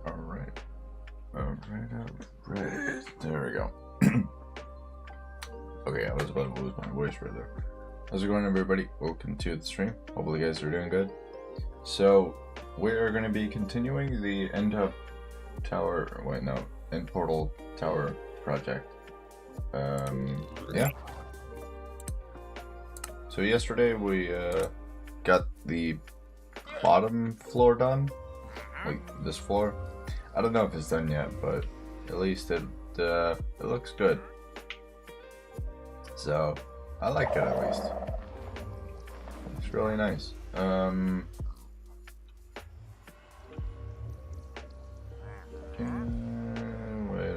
Alright. Alright. There we go. Okay, I was about to lose my voice right there. How's it going, everybody? Welcome to the stream. Hopefully you guys are doing good. So, we're going to be continuing the End Portal Tower project. Yeah. So yesterday we got the bottom floor done, like this floor. I don't know if it's done yet, but at least it looks good. So I like it at least. It's really nice. Wait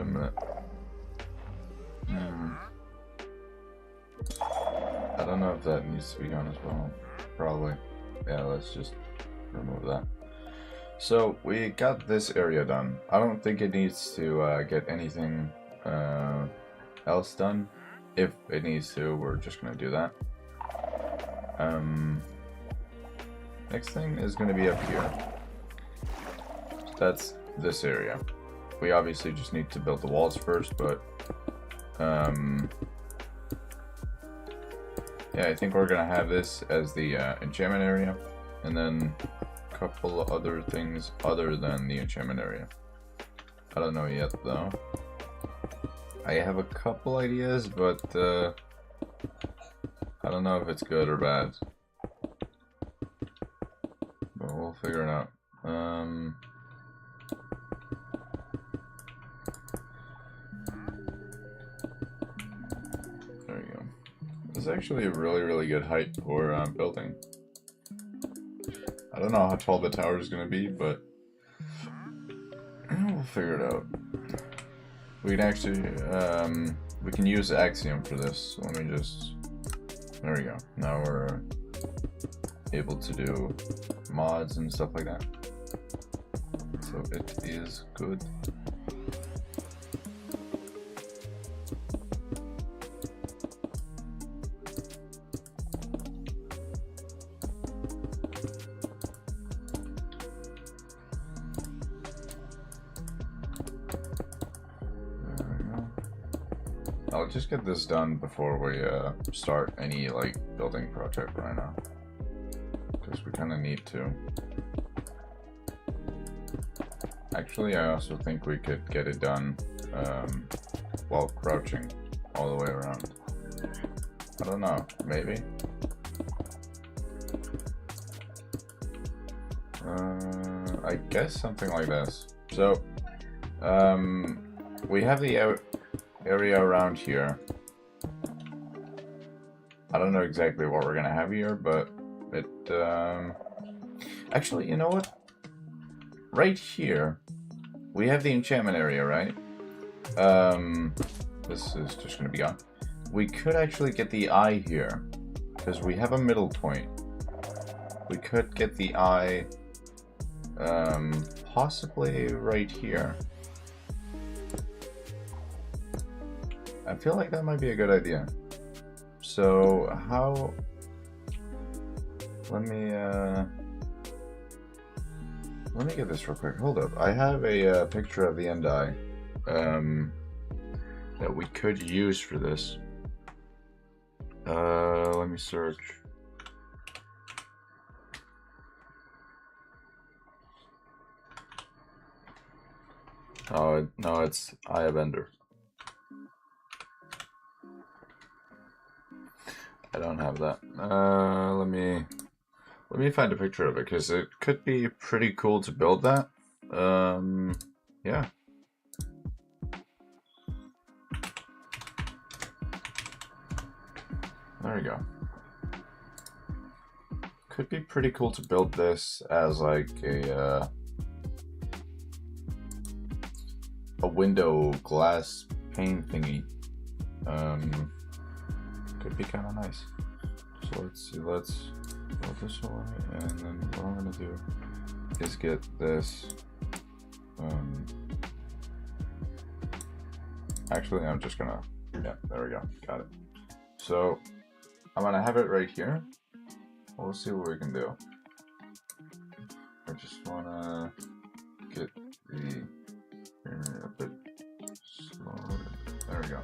a minute. I don't know if that needs to be gone as well. Probably. Yeah, let's just remove that. So we got this area done. I don't think it needs to get anything else done. If it needs to, we're just gonna do that. Next thing is gonna be up here. So that's this area. We obviously just need to build the walls first, but yeah, I think we're gonna have this as the enchantment area, and then a couple of other things other than the enchantment area. I don't know yet though. I have a couple ideas, but I don't know if it's good or bad. But we'll figure it out. There you go. This is actually a really good height for building. I don't know how tall the tower is going to be, but we'll figure it out. We can actually, we can use Axiom for this. So let me just, there we go. Now we're able to do mods and stuff like that. So it is good. I'll just get this done before we start any like building project right now, because we kind of need to. Actually, I also think we could get it done while crouching all the way around. I don't know, maybe. I guess something like this. So, we have the area around here. I don't know exactly what we're gonna have here, but it actually, you know what? Right here we have the enchantment area, right? This is just gonna be gone. We could actually get the eye here because we have a middle point. We could get the eye possibly right here. I feel like that might be a good idea. So how? Let me get this real quick. Hold up. I have a picture of the end eye that we could use for this. Let me search. Oh no, it's Eye of Ender. I don't have that. Let me find a picture of it, because it could be pretty cool to build that. Yeah. There we go. Could be pretty cool to build this as like a window glass pane thingy. Could be kind of nice. So let's see, let's go this way, and then what I'm gonna do is get this. Actually, I'm just gonna, yeah, there we go, got it. So I'm gonna have it right here. We'll see what we can do. I just wanna get the a bit slower. There we go.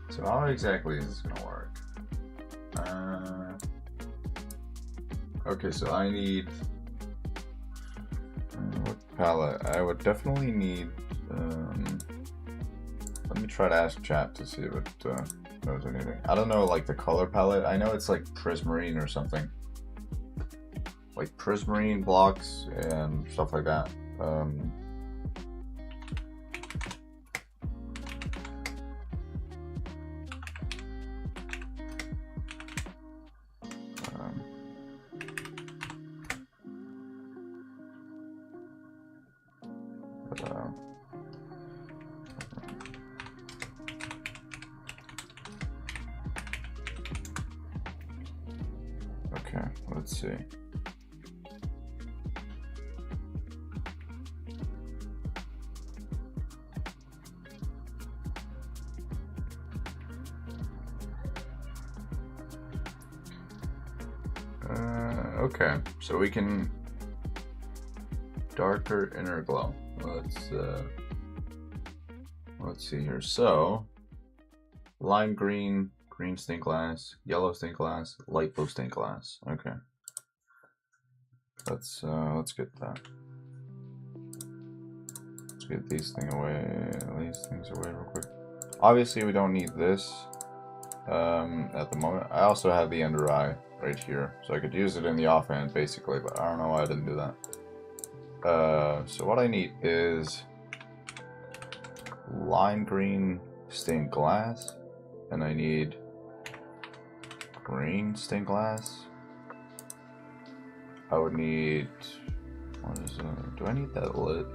So how exactly is this gonna work? Okay, so I need what palette? I would definitely need. Let me try to ask chat to see if it knows anything. I don't know, like the color palette. I know it's like prismarine or something, like prismarine blocks and stuff like that. Okay, let's see. Okay, so we can darker inner glow. Let's see here. So lime green, green stained glass, yellow stained glass, light blue stained glass. Okay. Let's get that. Let's get these things away real quick. Obviously we don't need this at the moment. I also have the under eye right here, so I could use it in the offhand basically, but I don't know why I didn't do that. So what I need is lime green stained glass, and I need green stained glass. I would need, what is it? Do I need that lit?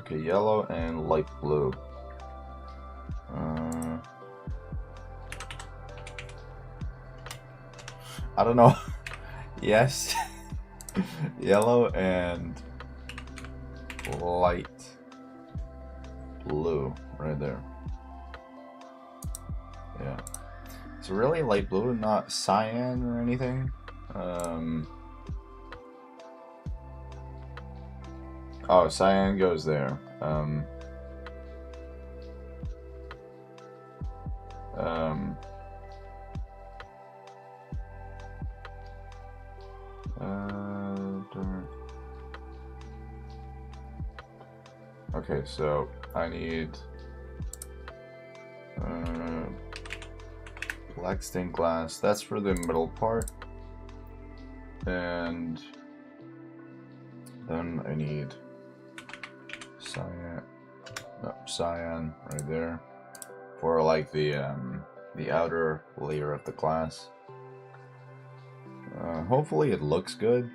Okay, yellow and light blue. I don't know. Yes. Yellow and light blue right there. Yeah. It's really light blue, not cyan or anything. Oh, cyan goes there. Okay, so I need black stained glass. That's for the middle part, and then I need cyan. No, cyan right there for like the outer layer of the glass. Hopefully it looks good,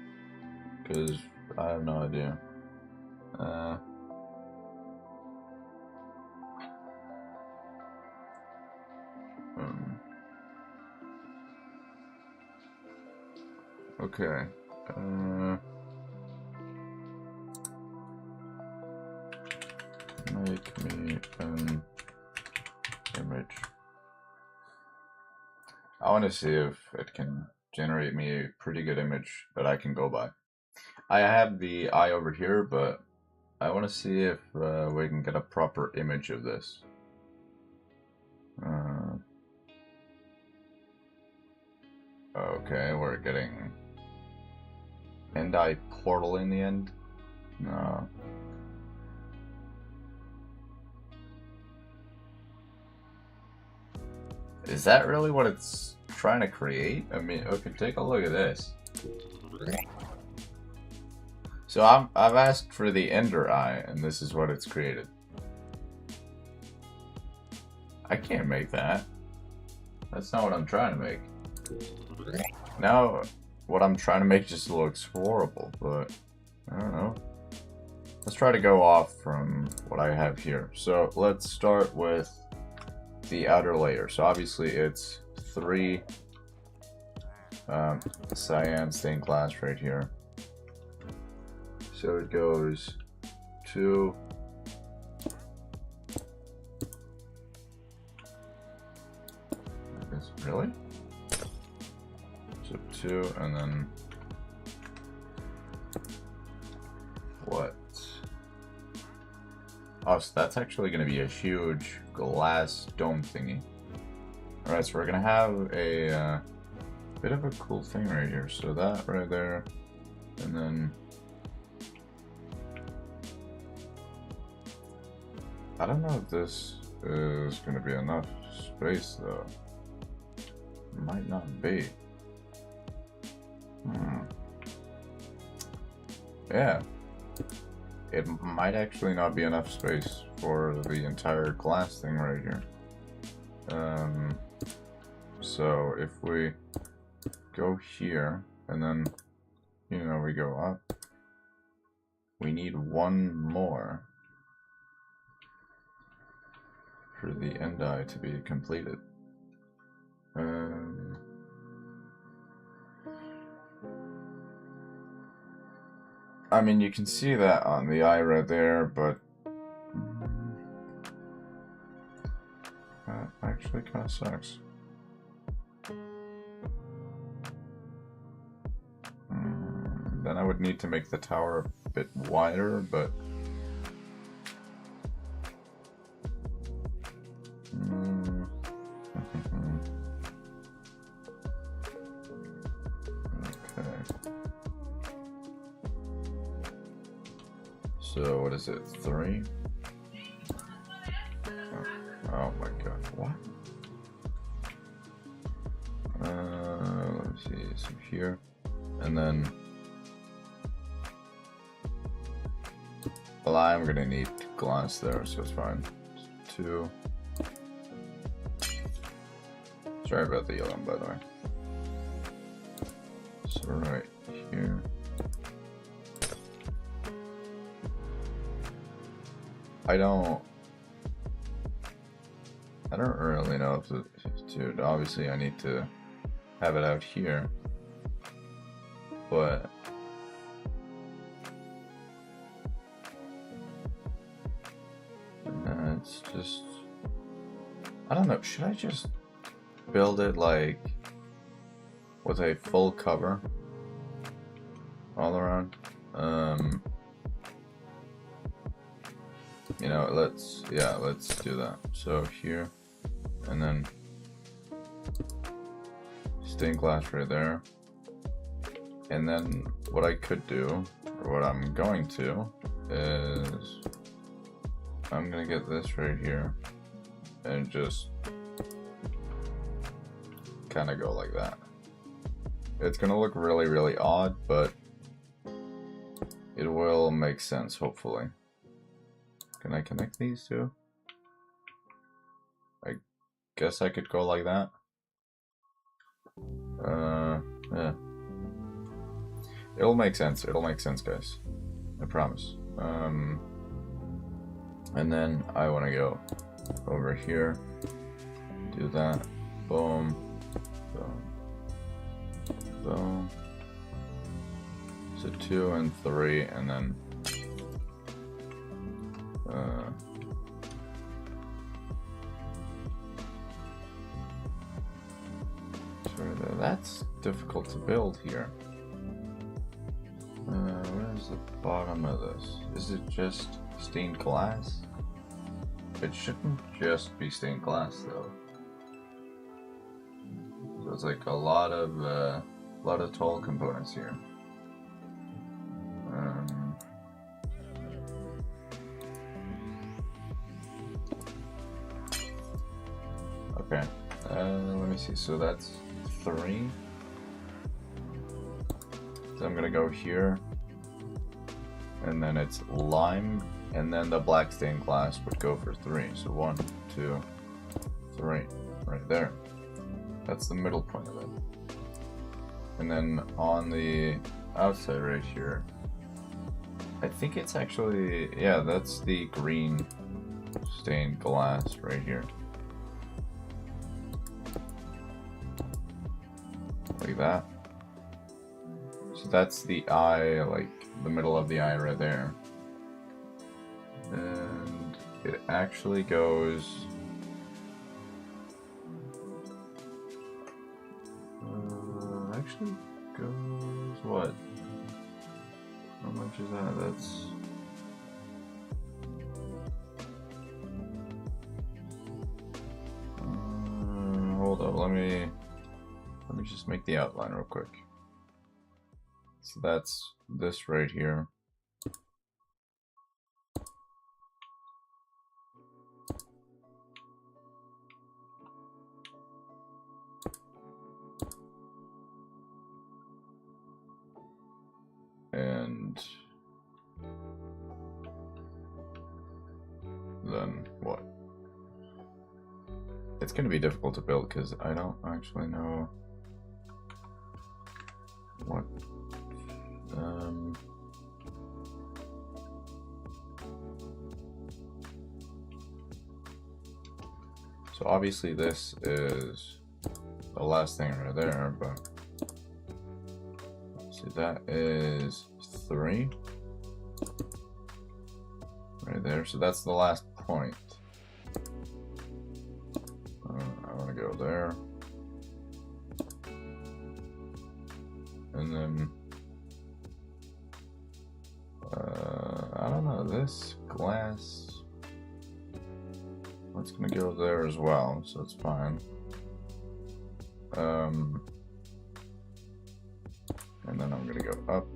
because I have no idea. Okay. Make me an image. I want to see if it can generate me a pretty good image that I can go by. I have the eye over here, but I want to see if we can get a proper image of this. Okay, we're getting end eye portal in the end. No. Is that really what it's trying to create? I mean, okay, take a look at this. So I've asked for the ender eye, and this is what it's created. I can't make that. That's not what I'm trying to make. Now, what I'm trying to make just looks horrible, but I don't know. Let's try to go off from what I have here. So let's start with the outer layer. So obviously it's 3 cyan stained glass right here. So it goes 2, really? So 2, and then Oh, so that's actually going to be a huge glass dome thingy. Alright, so we're going to have a bit of a cool thing right here. So that right there, and then... I don't know if this is going to be enough space, though. Might not be. Yeah. It might actually not be enough space for the entire glass thing right here. So if we go here, and then, you know, we go up, we need one more for the end eye to be completed. I mean, you can see that on the eye right there, but that actually kind of sucks. Then I would need to make the tower a bit wider, but okay. So what is it? 3? Oh my god! What? Let me see. So here, and then. Well, I'm gonna need glass there, so it's fine. 2. Sorry about the yellow, by the way. So right here. I don't really know if the dude. Obviously, I need to have it out here, but. It's just, I don't know, should I just build it like with a full cover all around? You know, let's do that. So here, and then stained glass right there. And then what I could do, or what I'm going to, is I'm gonna get this right here and just kind of go like that. It's gonna look really, really odd, but it will make sense, hopefully. Can I connect these two? I guess I could go like that. Yeah. It'll make sense. It'll make sense, guys. I promise. And then I want to go over here, do that, boom, boom, boom. So 2 and 3, and then that's difficult to build here. Where's the bottom of this? Is it just stained glass? It shouldn't just be stained glass though. So it's like a lot of tall components here. Okay. Let me see. So that's 3. So I'm gonna go here, and then it's lime, and then the black stained glass would go for 3. So 1, 2, 3, right there. That's the middle point of it. And then on the outside right here, I think it's actually, yeah, that's the green stained glass right here. Like that. So that's the eye, like the middle of the eye right there. And it actually goes what? How much is that? That's Let's make the outline real quick. So that's this right here. And then what? It's going to be difficult to build because I don't actually know what so obviously this is the last thing right there, but see, that is 3 right there, so that's the last point. I want to go there, and then I don't know, this glass, it's gonna go there as well, so it's fine. And then I'm gonna go up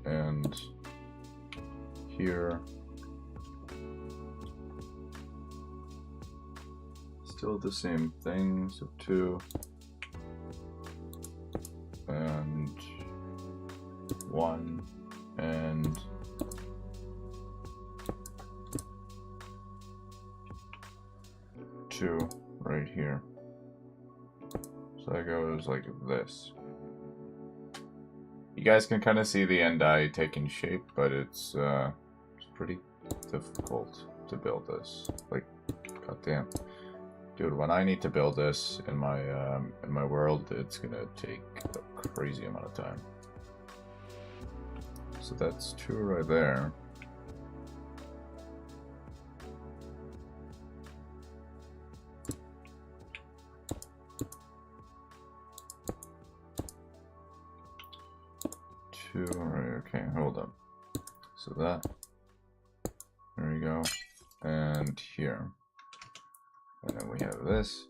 and here. Still the same thing, so 2 and 1 and 2 right here. So that goes like this. You guys can kind of see the end eye taking shape, but it's pretty difficult to build this. Like, goddamn, dude, when I need to build this in my world, it's gonna take a crazy amount of time. So that's 2 right there. Right, okay, hold up. So that, there we go, and here, and then we have this,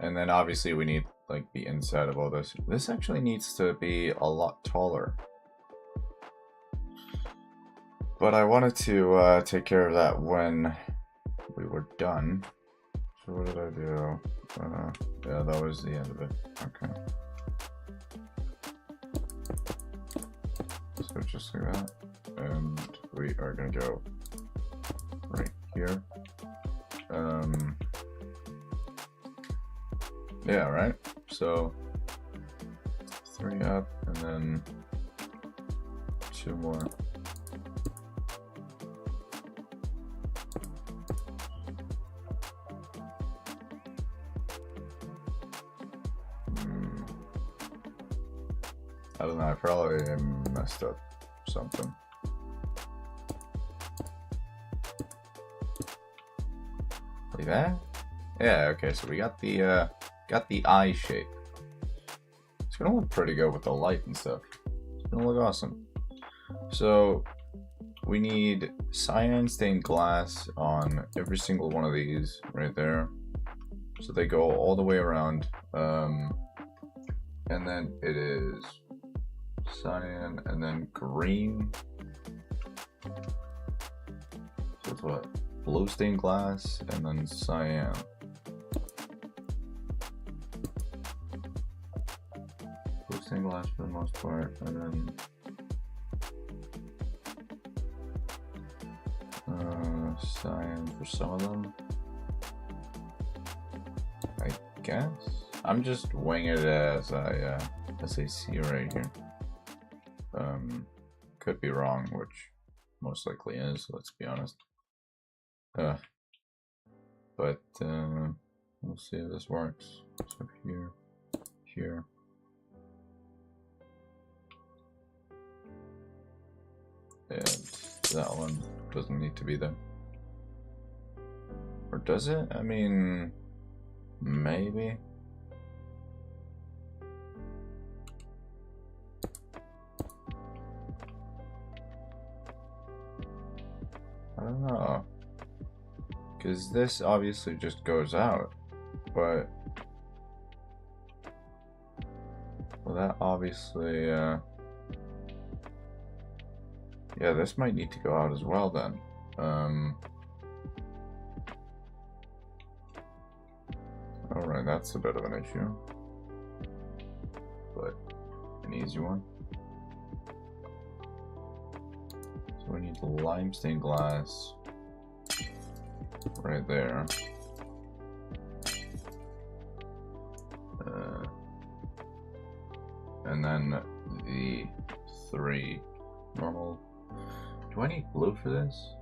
and then obviously we need like the inside of all this. This actually needs to be a lot taller, but I wanted to take care of that when we were done. So what did I do? Yeah, that was the end of it. Okay. So just like that, and we are gonna go right here. Yeah, right. So 3 up, and then 2 more. I don't know, I probably messed up something. Like that? Yeah, okay, so we got the eye shape. It's gonna look pretty good with the light and stuff. It's gonna look awesome. So we need cyan stained glass on every single one of these right there. So they go all the way around. And then it is cyan and then green. So it's what? Blue stained glass and then cyan. Blue stained glass for the most part, and then cyan for some of them, I guess. I'm just winging it as I see right here. Could be wrong, which most likely is, let's be honest. But we'll see if this works. So here, here. And that one doesn't need to be there. Or does it? I mean, maybe. I don't know. Because this obviously just goes out. But that obviously, yeah, this might need to go out as well then. Alright, that's a bit of an issue. But an easy one. So we need the limestone glass right there. And then the 3 normal. Do I need blue for this?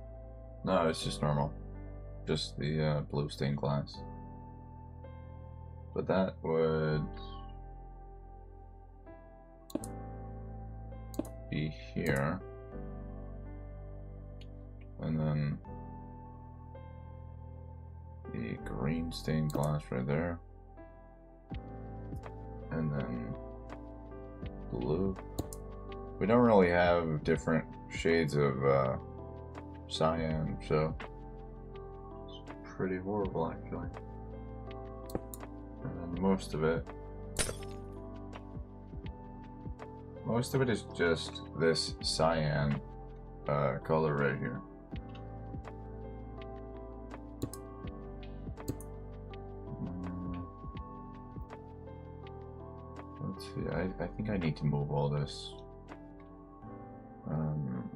No, it's just normal. Just the blue stained glass. But that would be here. And then the green stained glass right there. And then blue. We don't really have different shades of cyan, so it's pretty horrible actually. And then most of it is just this cyan color right here. Let's see, I think I need to move all this.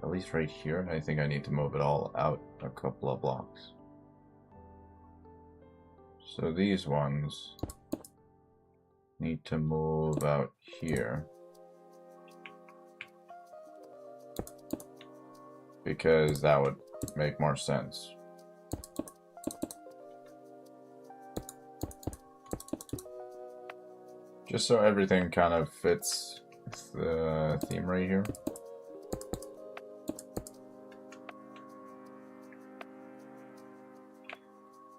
At least right here, I think I need to move it all out a couple of blocks. So these ones need to move out here. Because that would make more sense. Just so everything kind of fits the theme right here.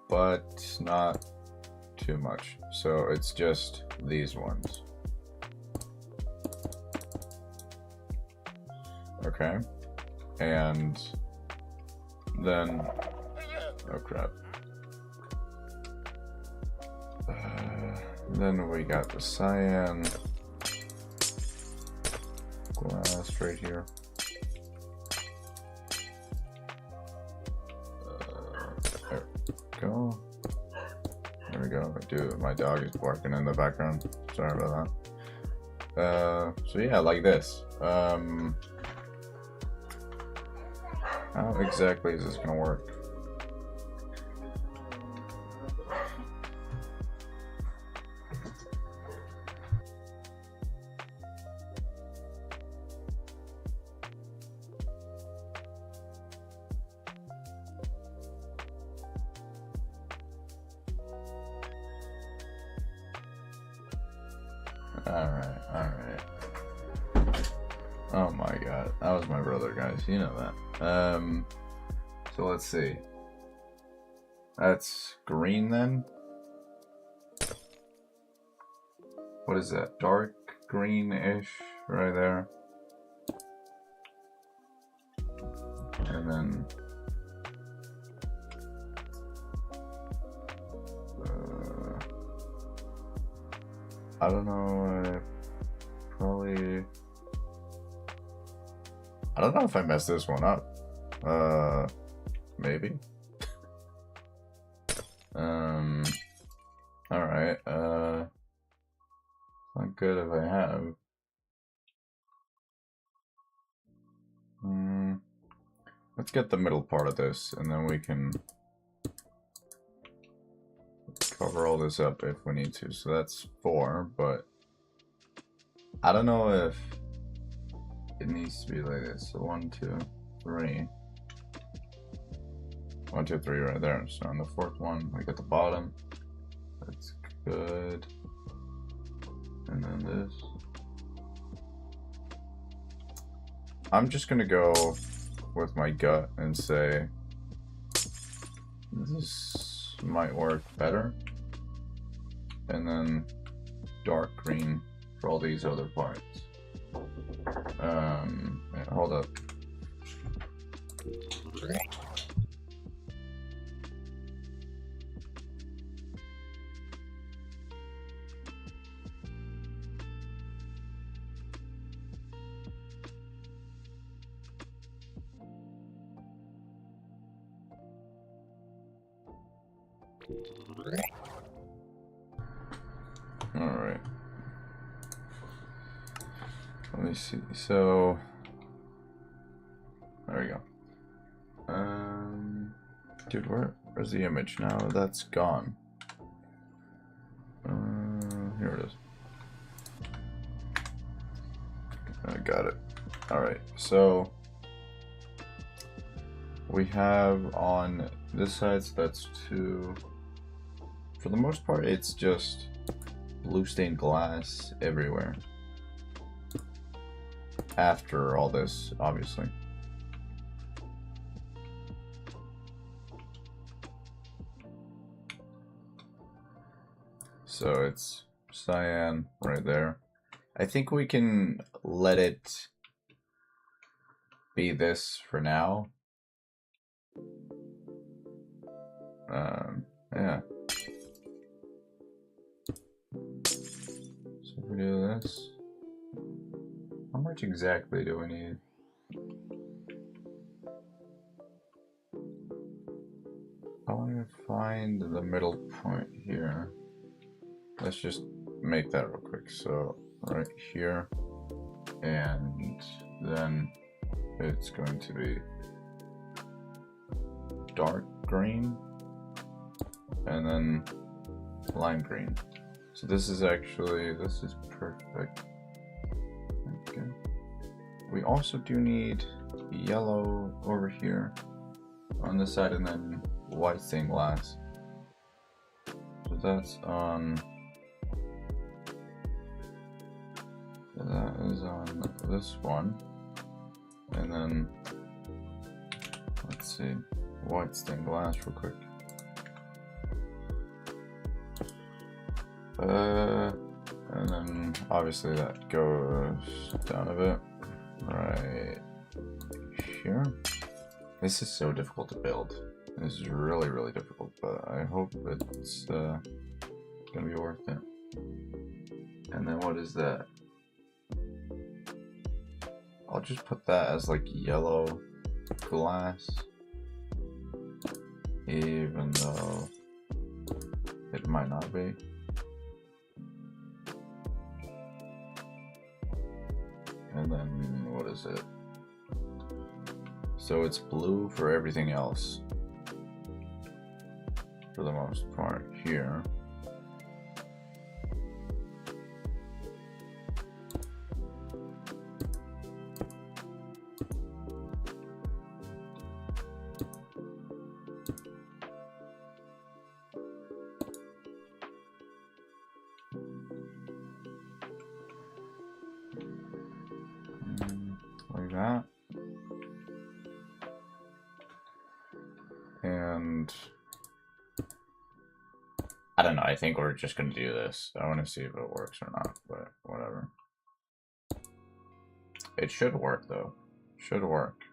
But not too much. So it's just these ones. Okay. And then, oh crap. Then we got the cyan glass right here. There we go. There we go. Dude, my dog is barking in the background. Sorry about that. So yeah, like this. How exactly is this gonna work? Alright. Oh my god, that was my brother, guys. You know that. So let's see. That's green then? What is that? Dark green-ish right there. And then I don't know, probably I don't know if I messed this one up. Maybe. Alright, not good if I have. Let's get the middle part of this, and then we can cover all this up if we need to. So that's 4, but I don't know if it needs to be like this. So 1, 2, 3. 1, 2, 3 right there. So on the 4th one, like at the bottom. That's good. And then this. I'm just gonna go with my gut and say this might work better. And then dark green for all these other parts. Yeah, hold up. Alright. Let me see. So there we go. Dude, where's the image now? That's gone. Here it is. I got it. Alright, so we have on this side, so that's 2. For the most part, it's just blue stained glass everywhere. After all this, obviously. So it's cyan right there. I think we can let it be this for now. Yeah. So if we do this, how much exactly do we need? I want to find the middle point here. Let's just make that real quick. So right here, and then it's going to be dark green and then lime green. So this is perfect. Okay. We also do need yellow over here on this side, and then white stained glass. So that's on. That is on this one, and then let's see, white stained glass real quick. And then obviously that goes down a bit right here. This is so difficult to build. This is really, really difficult, but I hope it's gonna be worth it. And then what is that? I'll just put that as like yellow glass, even though it might not be. And then what is it? So it's blue for everything else, for the most part here. Like that. And I don't know, I think we're just gonna do this. I want to see if it works or not, but whatever. It should work though. Should work.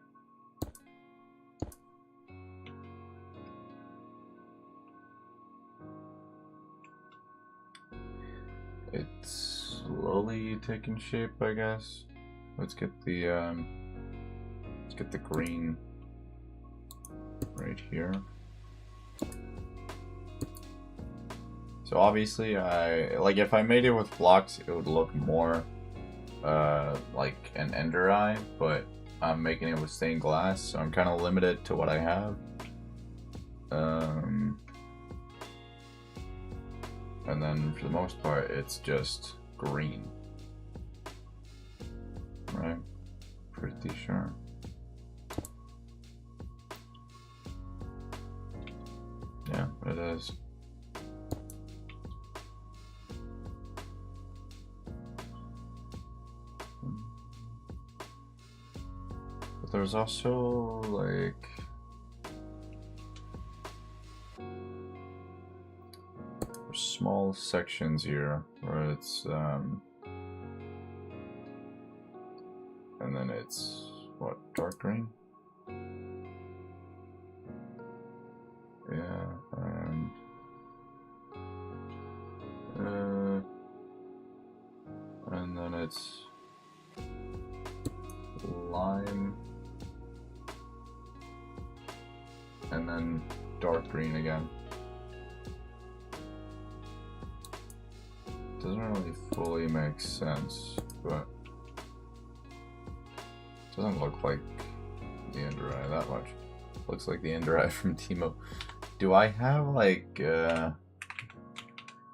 It's slowly taking shape, I guess. Let's get the green right here. So obviously, if I made it with blocks, it would look more like an ender eye, but I'm making it with stained glass, so I'm kind of limited to what I have. And then for the most part, it's just green. Right? Pretty sure. Yeah, it is. But there's also like small sections here where it's and then it's what, dark green? Yeah, and then it's lime, and then dark green again. doesn't really fully make sense, but it doesn't look like the Ender Eye that much. Looks like the Ender Eye from Teemo. Do I have like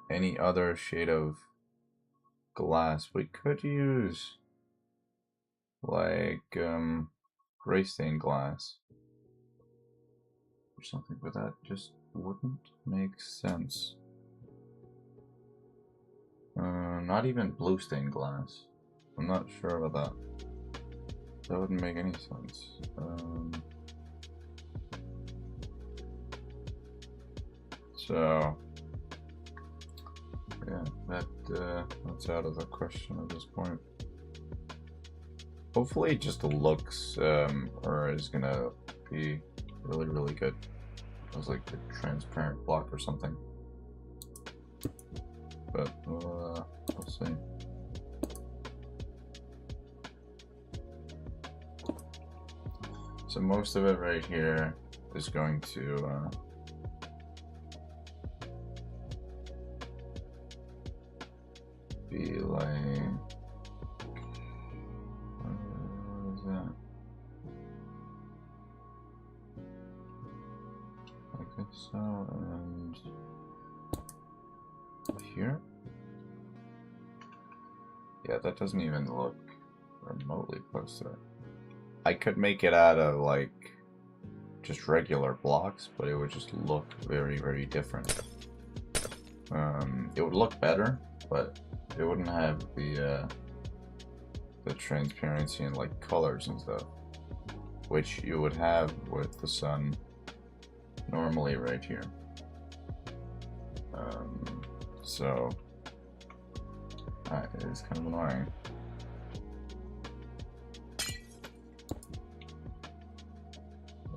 any other shade of glass? We could use like gray stained glass or something, but that just wouldn't make sense. Not even blue stained glass. I'm not sure about that. That wouldn't make any sense. So yeah, that's out of the question at this point. Hopefully, just the looks is gonna be really good. It was like a transparent block or something. But we'll see. So most of it right here is going to be like, what is that? Like so, and here. Yeah, that doesn't even look remotely close to it. I could make it out of like just regular blocks, but it would just look very different. It would look better, but it wouldn't have the transparency and like colors and stuff, which you would have with the sun normally right here. So that is kind of annoying.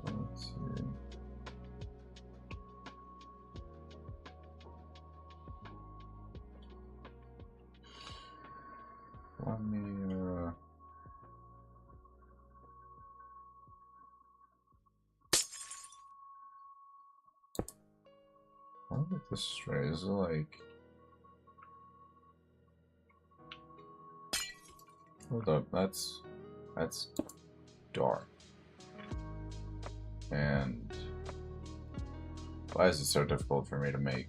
Let's see. Let me I don't think this straight is like. Hold up, that's dark. And why is it so difficult for me to make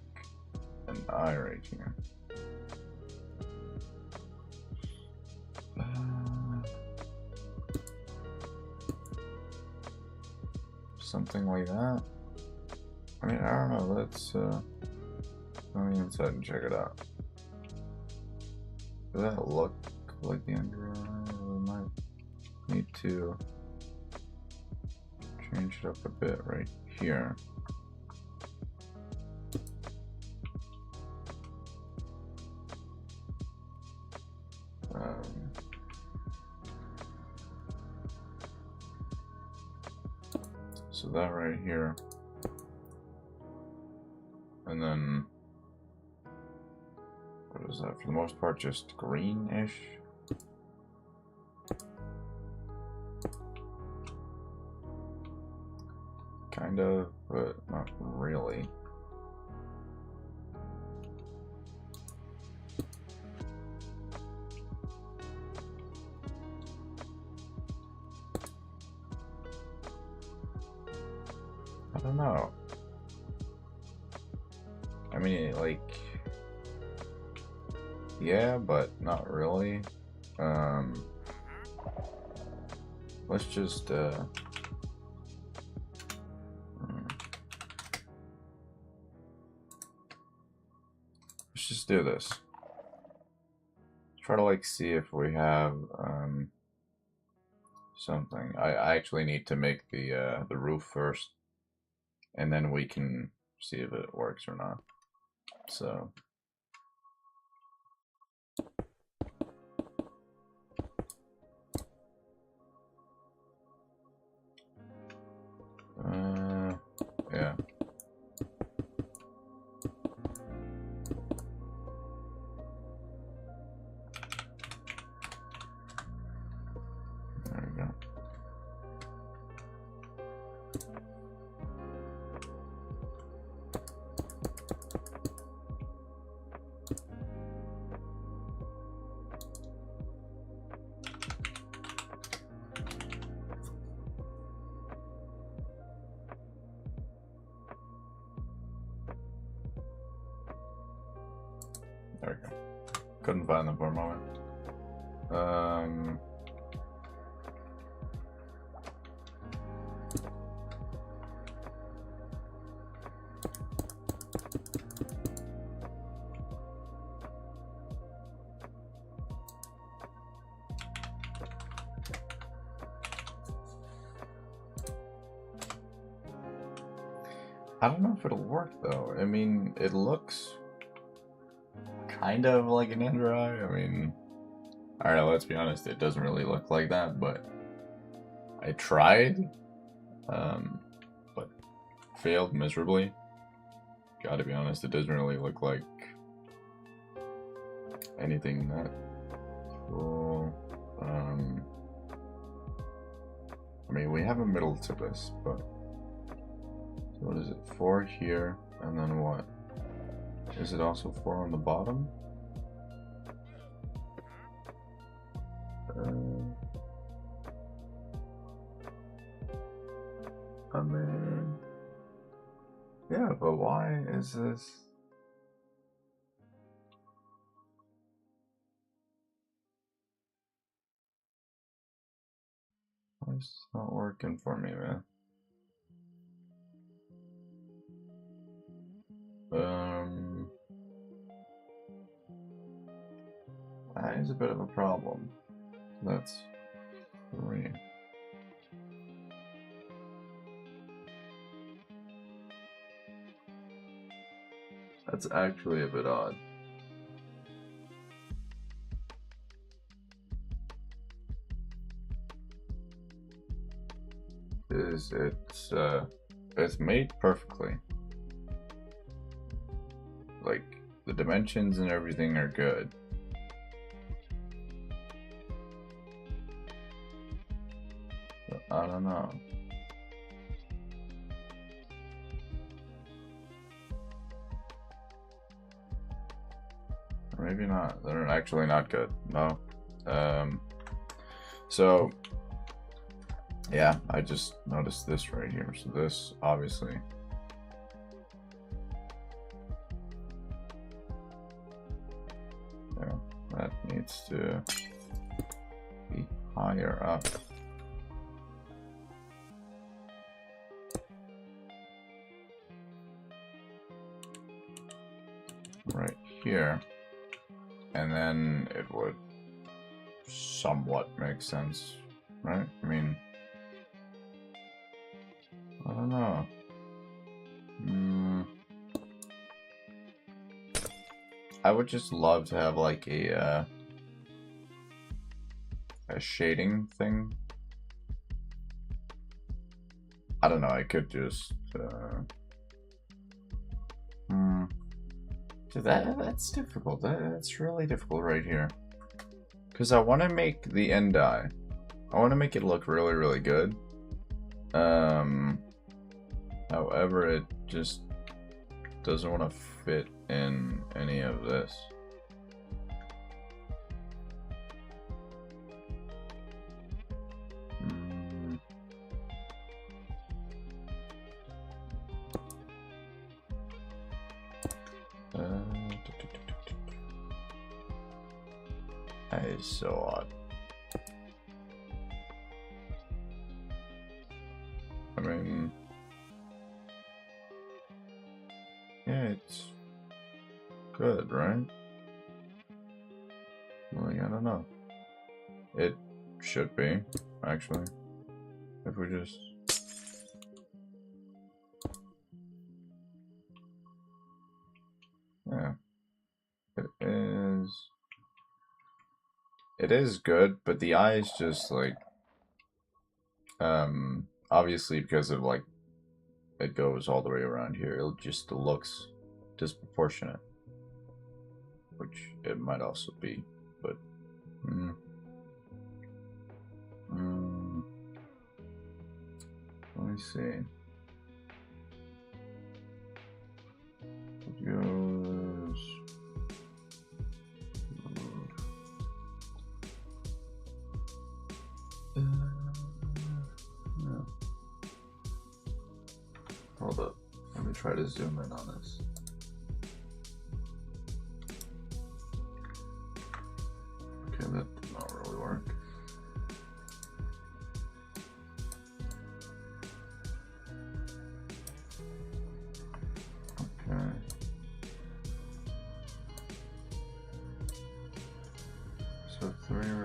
an eye right here? Something like that. I mean, I don't know. Let's let me inside and check it out. Does that look like the Ender Eye? We might need to change it up a bit right here. So that right here, and then what is that? For the most part, just greenish. Kind of, but not really. I don't know. I mean, like, yeah, but not really. Let's just let's just do this. Try to like see if we have something. I actually need to make the roof first, and then we can see if it works or not. So yeah. There we go. Couldn't find them for a moment. I don't know if it'll work though. I mean, it looks kind of like an Ender Eye. I mean, alright, let's be honest, it doesn't really look like that, but I tried, but failed miserably. Gotta be honest, it doesn't really look like anything that cool. I mean, we have a middle to this, but so what is it? 4 here, and then what? Is it also 4 on the bottom? I mean, yeah, but why is this? Why is this not working for me, man? That is a bit of a problem. That's 3. That's actually a bit odd. It's made perfectly. Like, the dimensions and everything are good. But I don't know. Or maybe not. They're actually not good. No. So yeah, I just noticed this right here. So this obviously that needs to be higher up. Right here. And then it would somewhat make sense, right? I mean, I don't know. I would just love to have like a shading thing. I don't know. I could just that's difficult. That's really difficult right here. Because I want to make the end eye. I want to make it look really, really good. However, it just doesn't want to fit in any of this. That is so odd. I mean, yeah, it's good, right? Like, I don't know. It should be, actually. If we just... Yeah. It is good, but the eye is just, like... obviously because of, like, it goes all the way around here, it just looks disproportionate. Which it might also be, but... Let me see. It goes... Yeah. Hold up. Let me try to zoom in on this.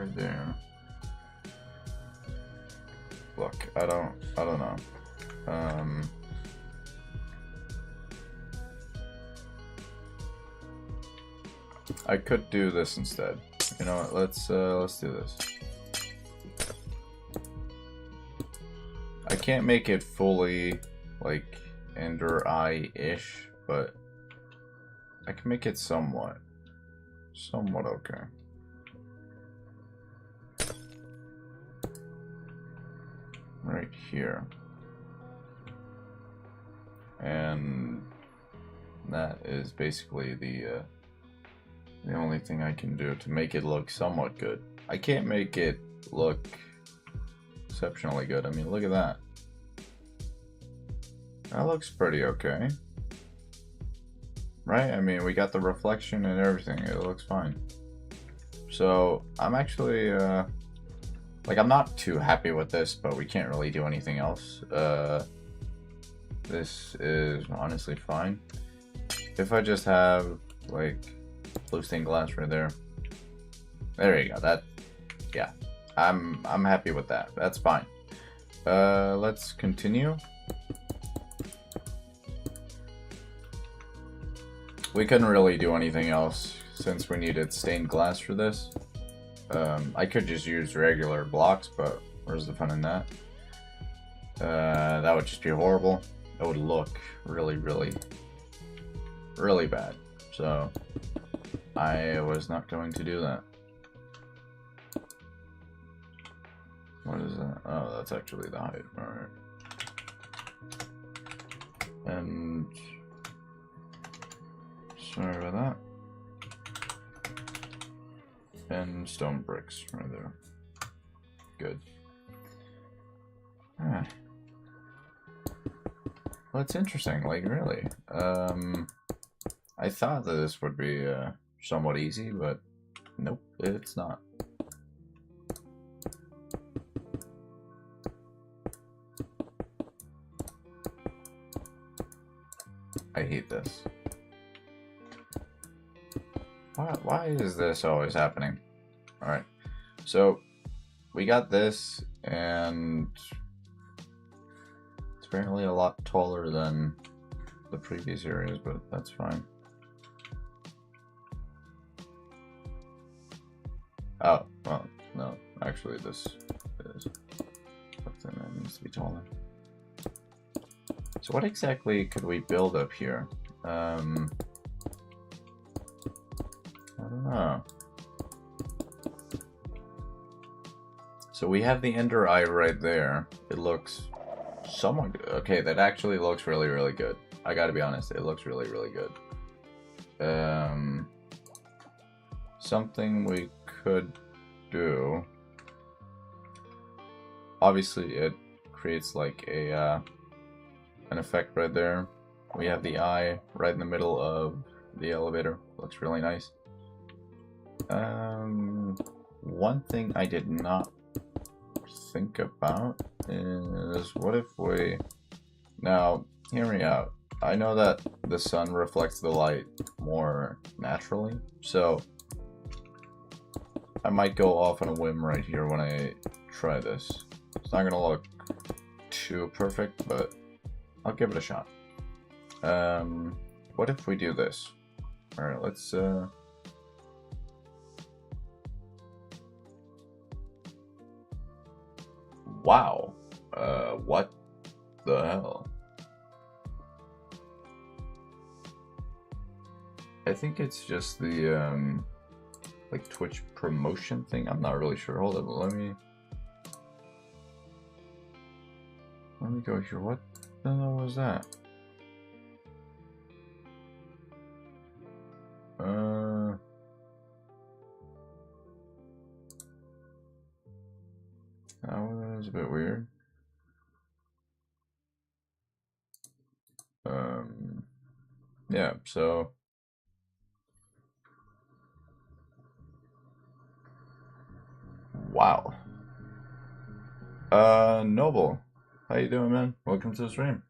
right there. Look, I don't know. I could do this instead. You know what? Let's do this. I can't make it fully like Ender Eye-ish, but I can make it somewhat okay. Right here. And that is basically the only thing I can do to make it look somewhat good. I can't make it look exceptionally good. I mean, look at that. That looks pretty okay. Right? I mean, we got the reflection and everything. It looks fine. So, I'm actually, like, I'm not too happy with this, but we can't really do anything else. This is honestly fine. If I just have, like, blue stained glass right there. There you go. That, yeah. I'm happy with that. That's fine. Let's continue. We couldn't really do anything else since we needed stained glass for this. I could just use regular blocks, but where's the fun in that? That would just be horrible. It would look really bad. So I was not going to do that. What is that? Oh, that's actually the height. Alright. And sorry about that. And stone bricks right there. Good. Ah. Well, it's interesting, like, really. I thought that this would be somewhat easy, but nope, it's not. I hate this. Why is this always happening? Alright, so we got this, and it's apparently a lot taller than the previous areas, but that's fine. Oh, well, no, actually this is something that needs to be taller. So what exactly could we build up here? I don't know. So we have the Ender Eye right there. It looks somewhat good. Okay, that actually looks really good. I gotta be honest, it looks really good. Something we could do. Obviously, it creates like a an effect right there. We have the eye right in the middle of the elevator. Looks really nice. One thing I did not think about is what if we... Now, hear me out. I know that the sun reflects the light more naturally, so I might go off on a whim right here when I try this. It's not gonna look too perfect, but I'll give it a shot. What if we do this? Alright, let's wow. What the hell? I think it's just the like Twitch promotion thing. I'm not really sure. Hold on, let me go here. What the hell was that? That was a bit weird. Yeah, so wow. Noble, how you doing, man? Welcome to the stream.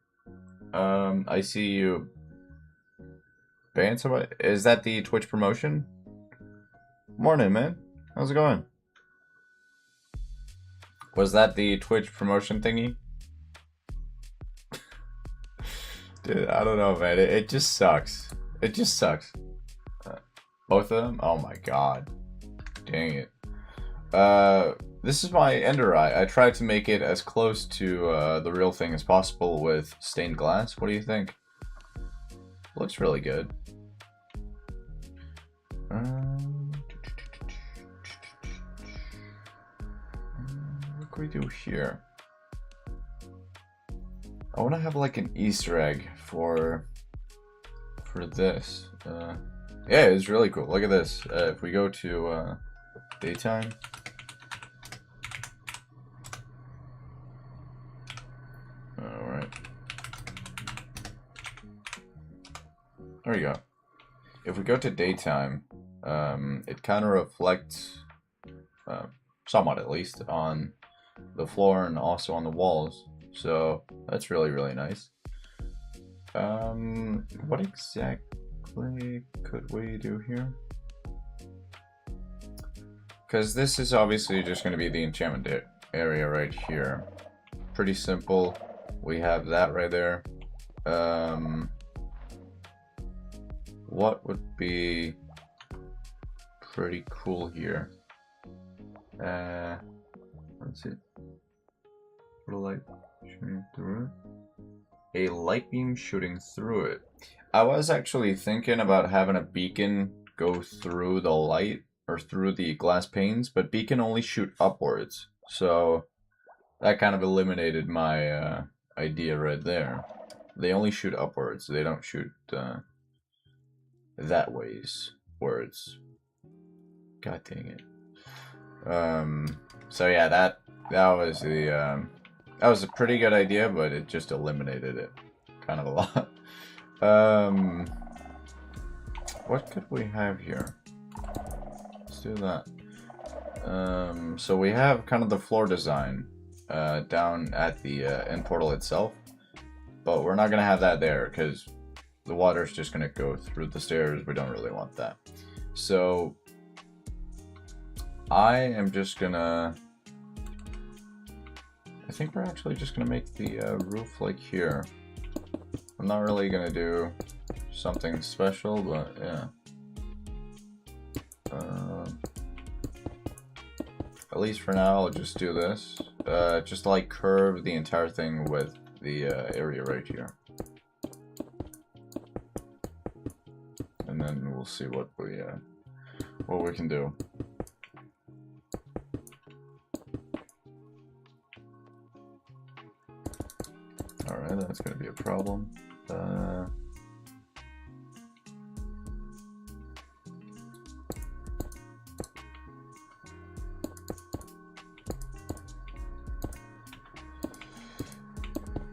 I see you banned somebody. Is that the Twitch promotion? Morning, man. How's it going? Was that the Twitch promotion thingy? Dude, I don't know, man. It just sucks. It just sucks. Both of them? Oh my god. Dang it. This is my Ender Eye. I tried to make it as close to the real thing as possible with stained glass. What do you think? Looks really good. What can we do here? I want to have like an Easter egg for this. Yeah, it's really cool. Look at this. If we go to daytime. Alright. There we go. If we go to daytime, it kind of reflects, somewhat at least, on the floor and also on the walls. So that's really, really nice. What exactly could we do here? Because this is obviously just going to be the enchantment area right here. Pretty simple. We have that right there. What would be pretty cool here? Let's see. What a light shooting through it. A light beam shooting through it. I was actually thinking about having a beacon go through the light or through the glass panes, but beacon only shoot upwards. So that kind of eliminated my idea right there. They only shoot upwards. They don't shoot that ways words. God dang it. So yeah, that was the that was a pretty good idea, but it just eliminated it kind of a lot. What could we have here? Let's do that. So we have kind of the floor design down at the end portal itself, but we're not gonna have that there because the water's just gonna go through the stairs. We don't really want that. So I am just gonna, I think we're actually just gonna make the roof like here. I'm not really gonna do something special, but yeah. At least for now, I'll just do this. Just like curve the entire thing with the area right here. And then we'll see what we can do. Alright, that's gonna be a problem.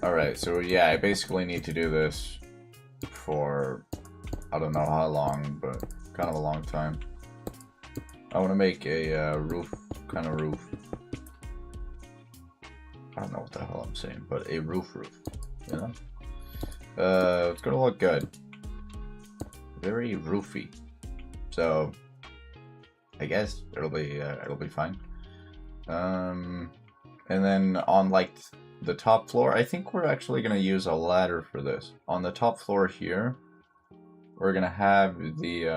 Alright, so yeah, I basically need to do this for, I don't know how long, but kind of a long time. I want to make a roof, kind of roof. I don't know what the hell I'm saying, but a roof, you know? It's gonna look good. Very roofy. So, I guess it'll be fine. And then on like the top floor, I think we're actually gonna use a ladder for this. On the top floor here, we're gonna have the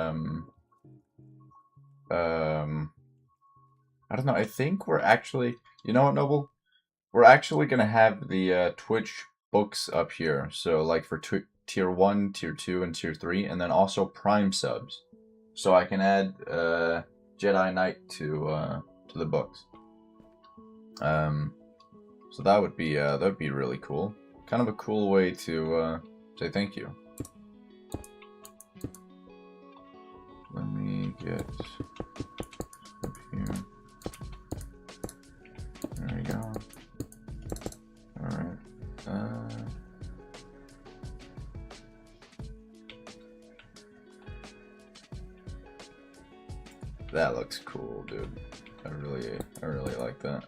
I don't know. I think we're actually, you know what, Noble? We're actually gonna have the Twitch books up here. So like for tier 1, tier 2, and tier 3, and then also Prime subs. So I can add Jedi Knight to the books. So that would be really cool. Kind of a cool way to say thank you. Let me get up here. There we go. Alright. That looks cool, dude. I really like that.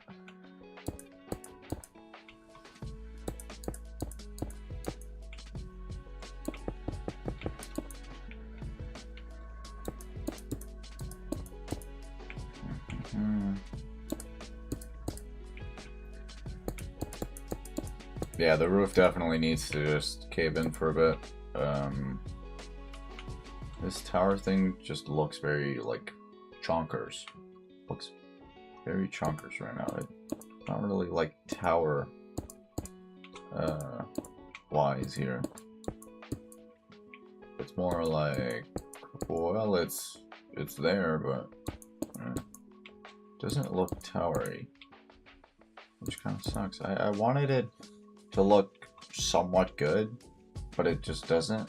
Yeah, the roof definitely needs to just cave in for a bit. This tower thing just looks very, like, chonkers. Looks very chonkers right now. It's not really, like, tower, wise here. It's more like, well, it's there, but doesn't look towery, which kind of sucks. I wanted it to look somewhat good, but it just doesn't.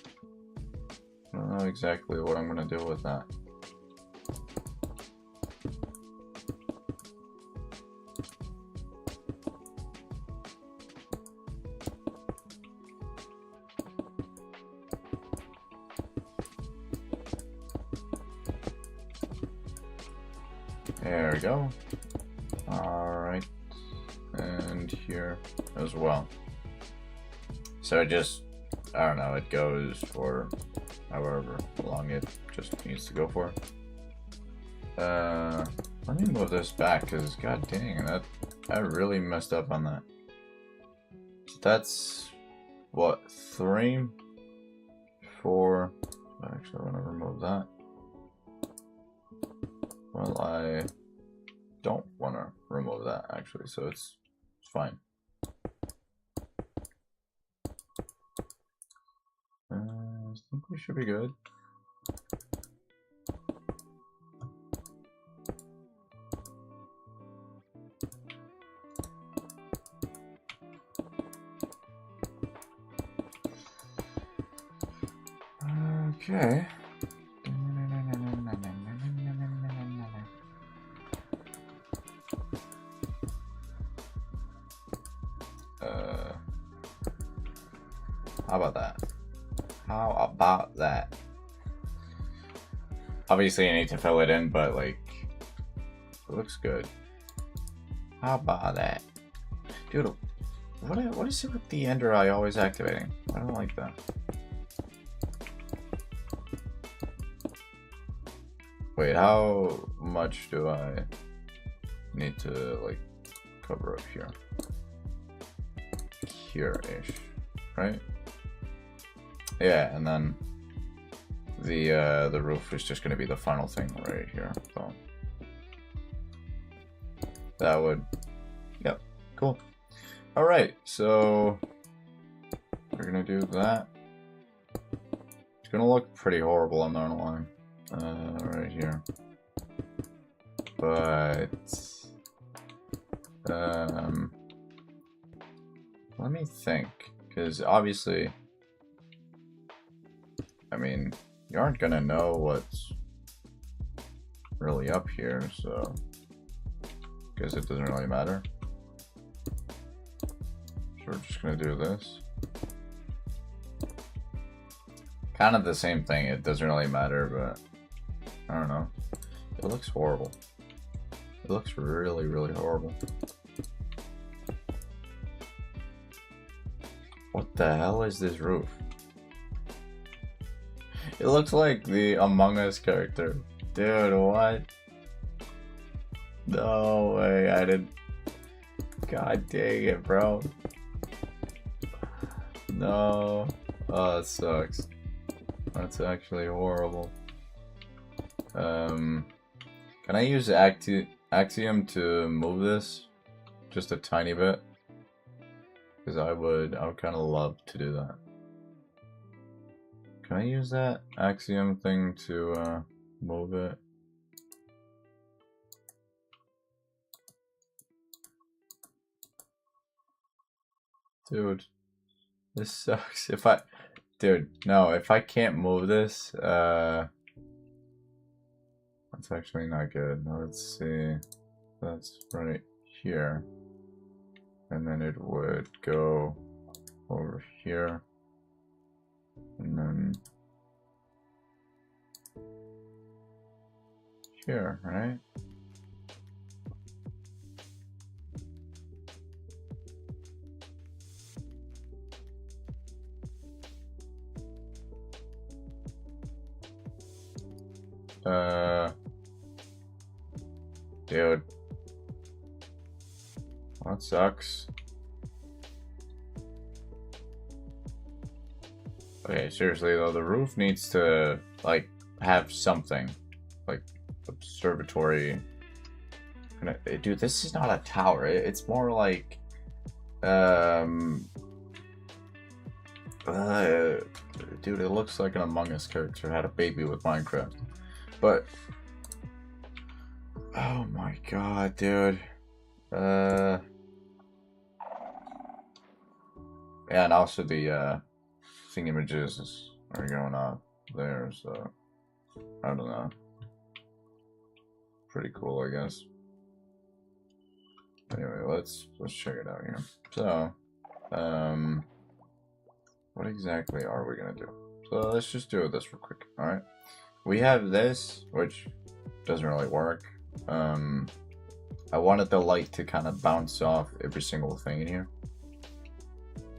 I don't know exactly what I'm gonna do with that. There we go. Alright. And here as well. So it just, I don't know, it goes for however long it just needs to go for. Let me move this back, because god dang, I really messed up on that. That's what, 3, 4. Actually, I want to remove that. Well, I don't want to remove that actually, so it's fine. I think we should be good. Okay. How about that? How about that? Obviously, I need to fill it in, but like, it looks good. How about that, dude? What is it with the Ender Eye always activating? I don't like that. Wait, how much do I need to like cover up here? Here-ish, right? Yeah, and then the roof is just gonna be the final thing right here. So that would, yep, cool. All right, so we're gonna do that. It's gonna look pretty horrible, I'm not gonna lie. Right here, but let me think, because obviously, I mean, you aren't gonna know what's really up here, so because it doesn't really matter. So we're just gonna do this. Kind of the same thing, it doesn't really matter, but I don't know. It looks horrible. It looks really, really horrible. What the hell is this roof? It looks like the Among Us character. Dude, what? No way, I didn't. God dang it, bro. No. Oh, it sucks. That's actually horrible. Can I use Axiom to move this just a tiny bit? Because I would kind of love to do that. Can I use that Axiom thing to move it? Dude, this sucks. Dude, no, if I can't move this, that's actually not good. Let's see. That's right here. And then it would go over here. And then here, right? Dude. That sucks. Okay, seriously though, the roof needs to, like, have something. Like, observatory. Dude, this is not a tower. It's more like, dude, it looks like an Among Us character had a baby with Minecraft. But, oh my god, dude. Yeah, and also the, thingamages are going up there, so, I don't know. Pretty cool, I guess. Anyway, let's check it out here. So, what exactly are we gonna do? So let's just do this real quick. All right, we have this, which doesn't really work. I wanted the light to kind of bounce off every single thing in here,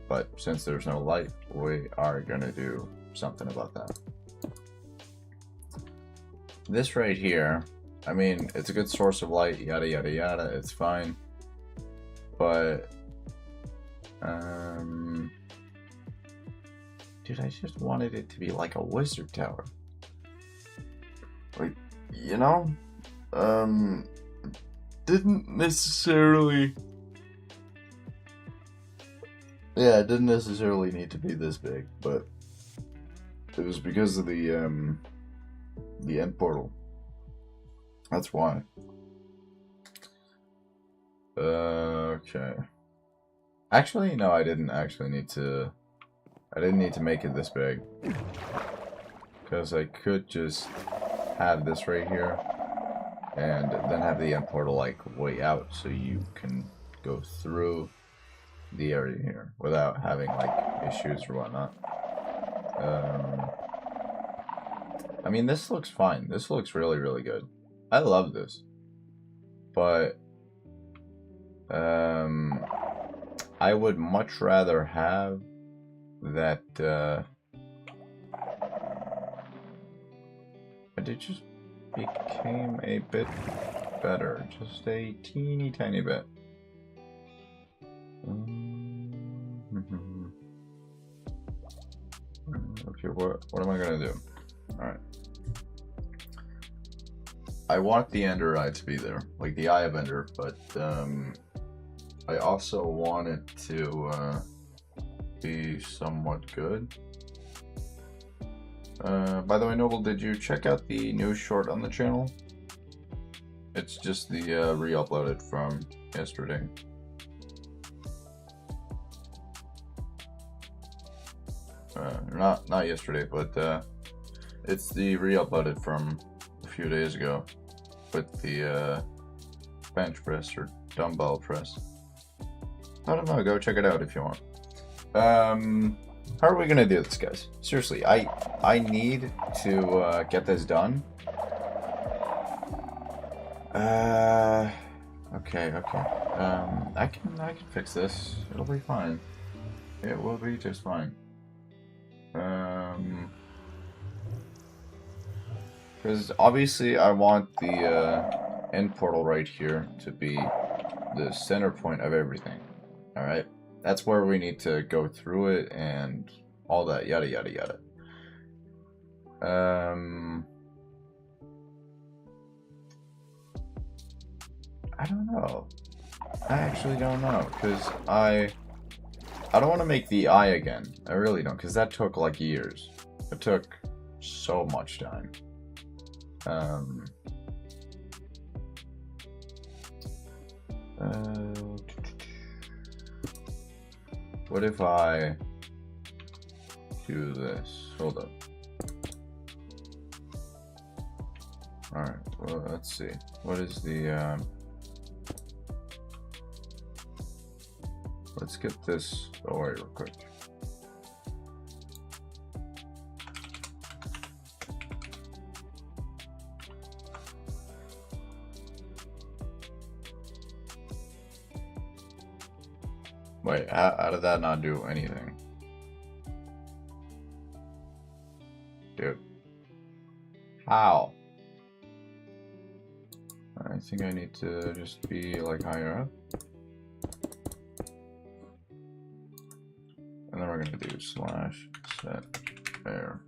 but since there's no light, we are gonna do something about that. This right here, I mean, it's a good source of light, yada yada yada, it's fine. But, dude, I just wanted it to be like a wizard tower. Like, you know? Didn't necessarily... Yeah, it didn't necessarily need to be this big, but it was because of the end portal. That's why. Okay. Actually, no, I didn't actually need to... I didn't need to make it this big. Because I could just have this right here. And then have the end portal, like, way out so you can go through the area here without having, like, issues or whatnot. I mean, this looks fine. This looks really, really good. I love this. But... I would much rather have that, but it just became a bit better, just a teeny tiny bit. Okay, what am I gonna do? Alright. I want the Ender Eye to be there, like the Eye of Ender, but, I also want it to be somewhat good. By the way, Noble, did you check out the new short on the channel? It's just the re-uploaded from yesterday. Not yesterday, but it's the re-uploaded from a few days ago with the bench press or dumbbell press. I don't know, go check it out if you want. How are we gonna do this, guys? Seriously, I need to get this done. Okay. I can fix this. It'll be fine. It will be just fine. Because obviously I want the end portal right here to be the center point of everything. Alright? That's where we need to go through it and all that, yada yada yada. I don't know. I actually don't know, because I don't want to make the eye again. I really don't, because that took like years. It took so much time. What if I do this? Hold up. Alright, well, let's see. What is the, let's get this away real quick. Wait, how did that not do anything? Dude. How? I think I need to just be like higher up. And then we're gonna do /set There.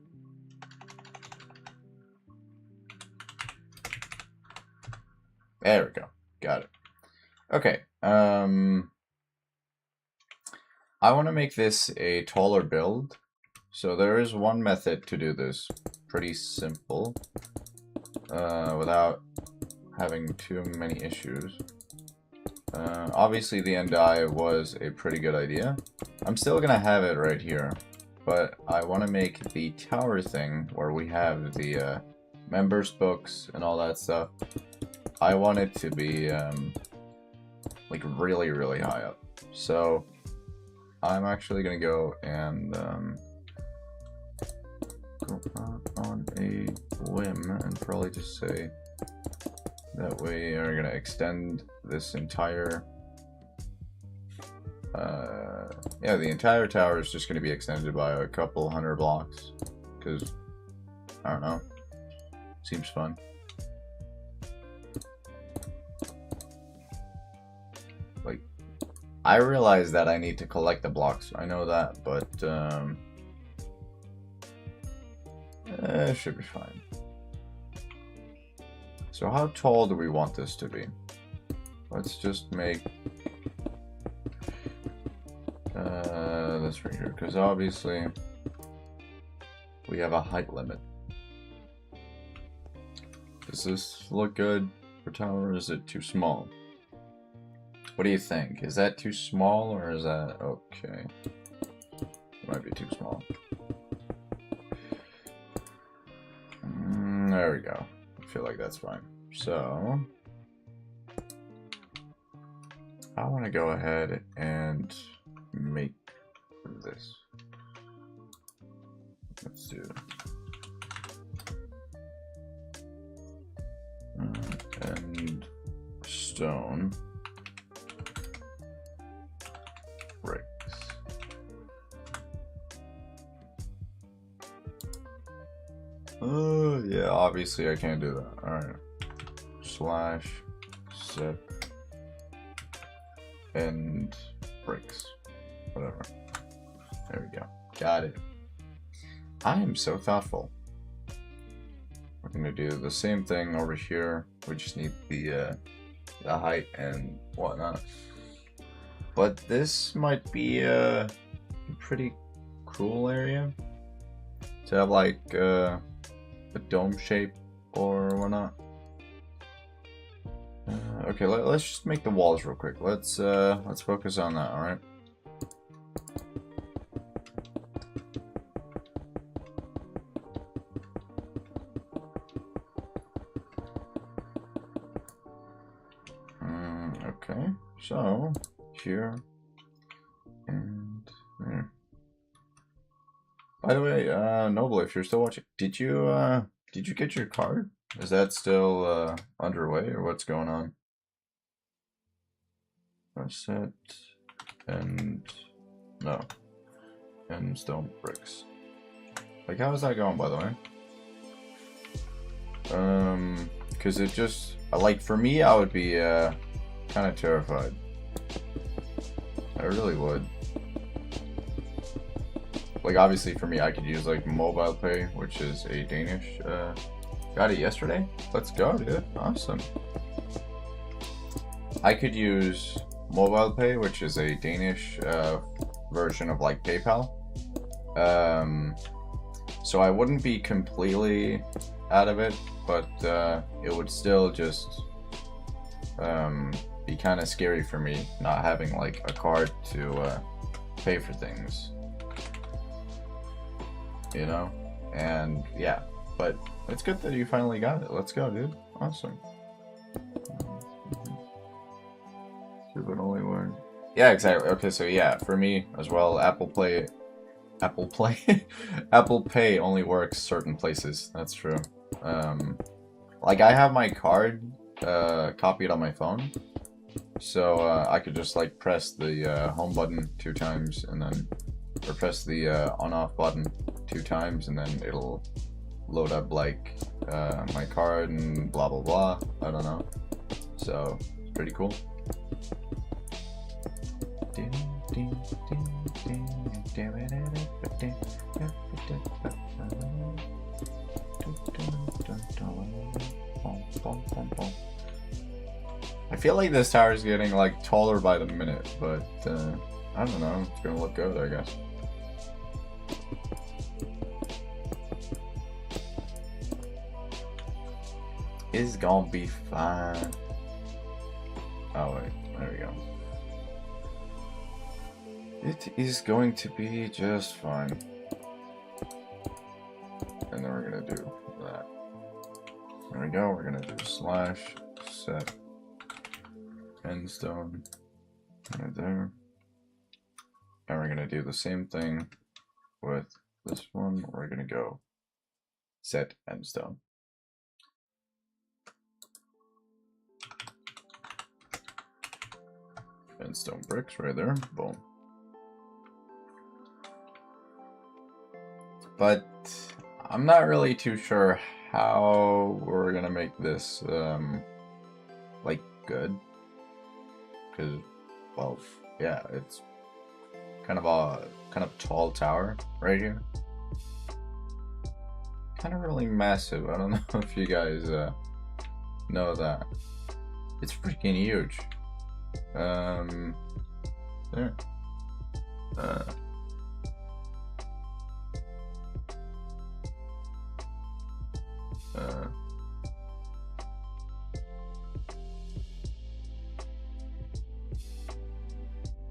There we go. Got it. Okay. I want to make this a taller build. So there is one method to do this. Pretty simple. Without having too many issues. Obviously the end eye was a pretty good idea. I'm still gonna have it right here. But I want to make the tower thing where we have the members books and all that stuff. I want it to be like really, really high up. So I'm actually gonna go and go out on a whim and probably just say that we are gonna extend this entire yeah, the entire tower is just gonna be extended by a couple 100 blocks because I don't know, seems fun. Like, I realize that I need to collect the blocks, I know that, but it should be fine. So how tall do we want this to be? Let's just make this right here, because obviously we have a height limit. Does this look good for tower, or is it too small? What do you think? Is that too small, or is that okay? It might be too small. There we go. I feel like that's fine. So I want to go ahead and make this. Let's do and stone bricks. Yeah, obviously I can't do that. Alright. Slash set and bricks. Whatever. There we go. Got it. I am so thoughtful. We're gonna do the same thing over here. We just need the height and whatnot. But this might be a pretty cool area to have, like a dome shape or whatnot. Okay, let's just make the walls real quick. Let's focus on that. All right. Okay, so here and there. By the way, Noble, if you're still watching, did you get your card? Is that still underway, or what's going on? Set and no, and stone bricks. Like, how is that going, by the way? Because it just, like, for me, I would be kind of terrified. I really would. Like, obviously for me, I could use like mobile pay, which is a Danish. Got it yesterday. Let's go, dude. Awesome. I could use mobile pay, which is a Danish version of like PayPal. So I wouldn't be completely out of it, but it would still just be kind of scary for me not having like a card to pay for things, you know. And yeah, but it's good that you finally got it. Let's go, dude. Awesome. It only works. Yeah, exactly. Okay, so yeah, for me as well, Apple Pay only works certain places. That's true. Like, I have my card copied on my phone, so I could just like press the home button 2 times and then, or press the on-off button 2 times, and then it'll load up like my card and blah blah blah. I don't know. So it's pretty cool. feel like this tower is getting like taller by the minute, but I don't know. It's gonna look good, I guess. It's gonna be fine. Oh wait, there we go. It is going to be just fine. And then we're gonna do that. There we go. We're gonna do slash set endstone right there. And we're gonna do the same thing with this one. We're gonna go set endstone. Endstone bricks right there. Boom. But I'm not really too sure how we're gonna make this like good, because, well, yeah, it's kind of tall tower right here, kind of really massive. I don't know if you guys know that. It's freaking huge. There.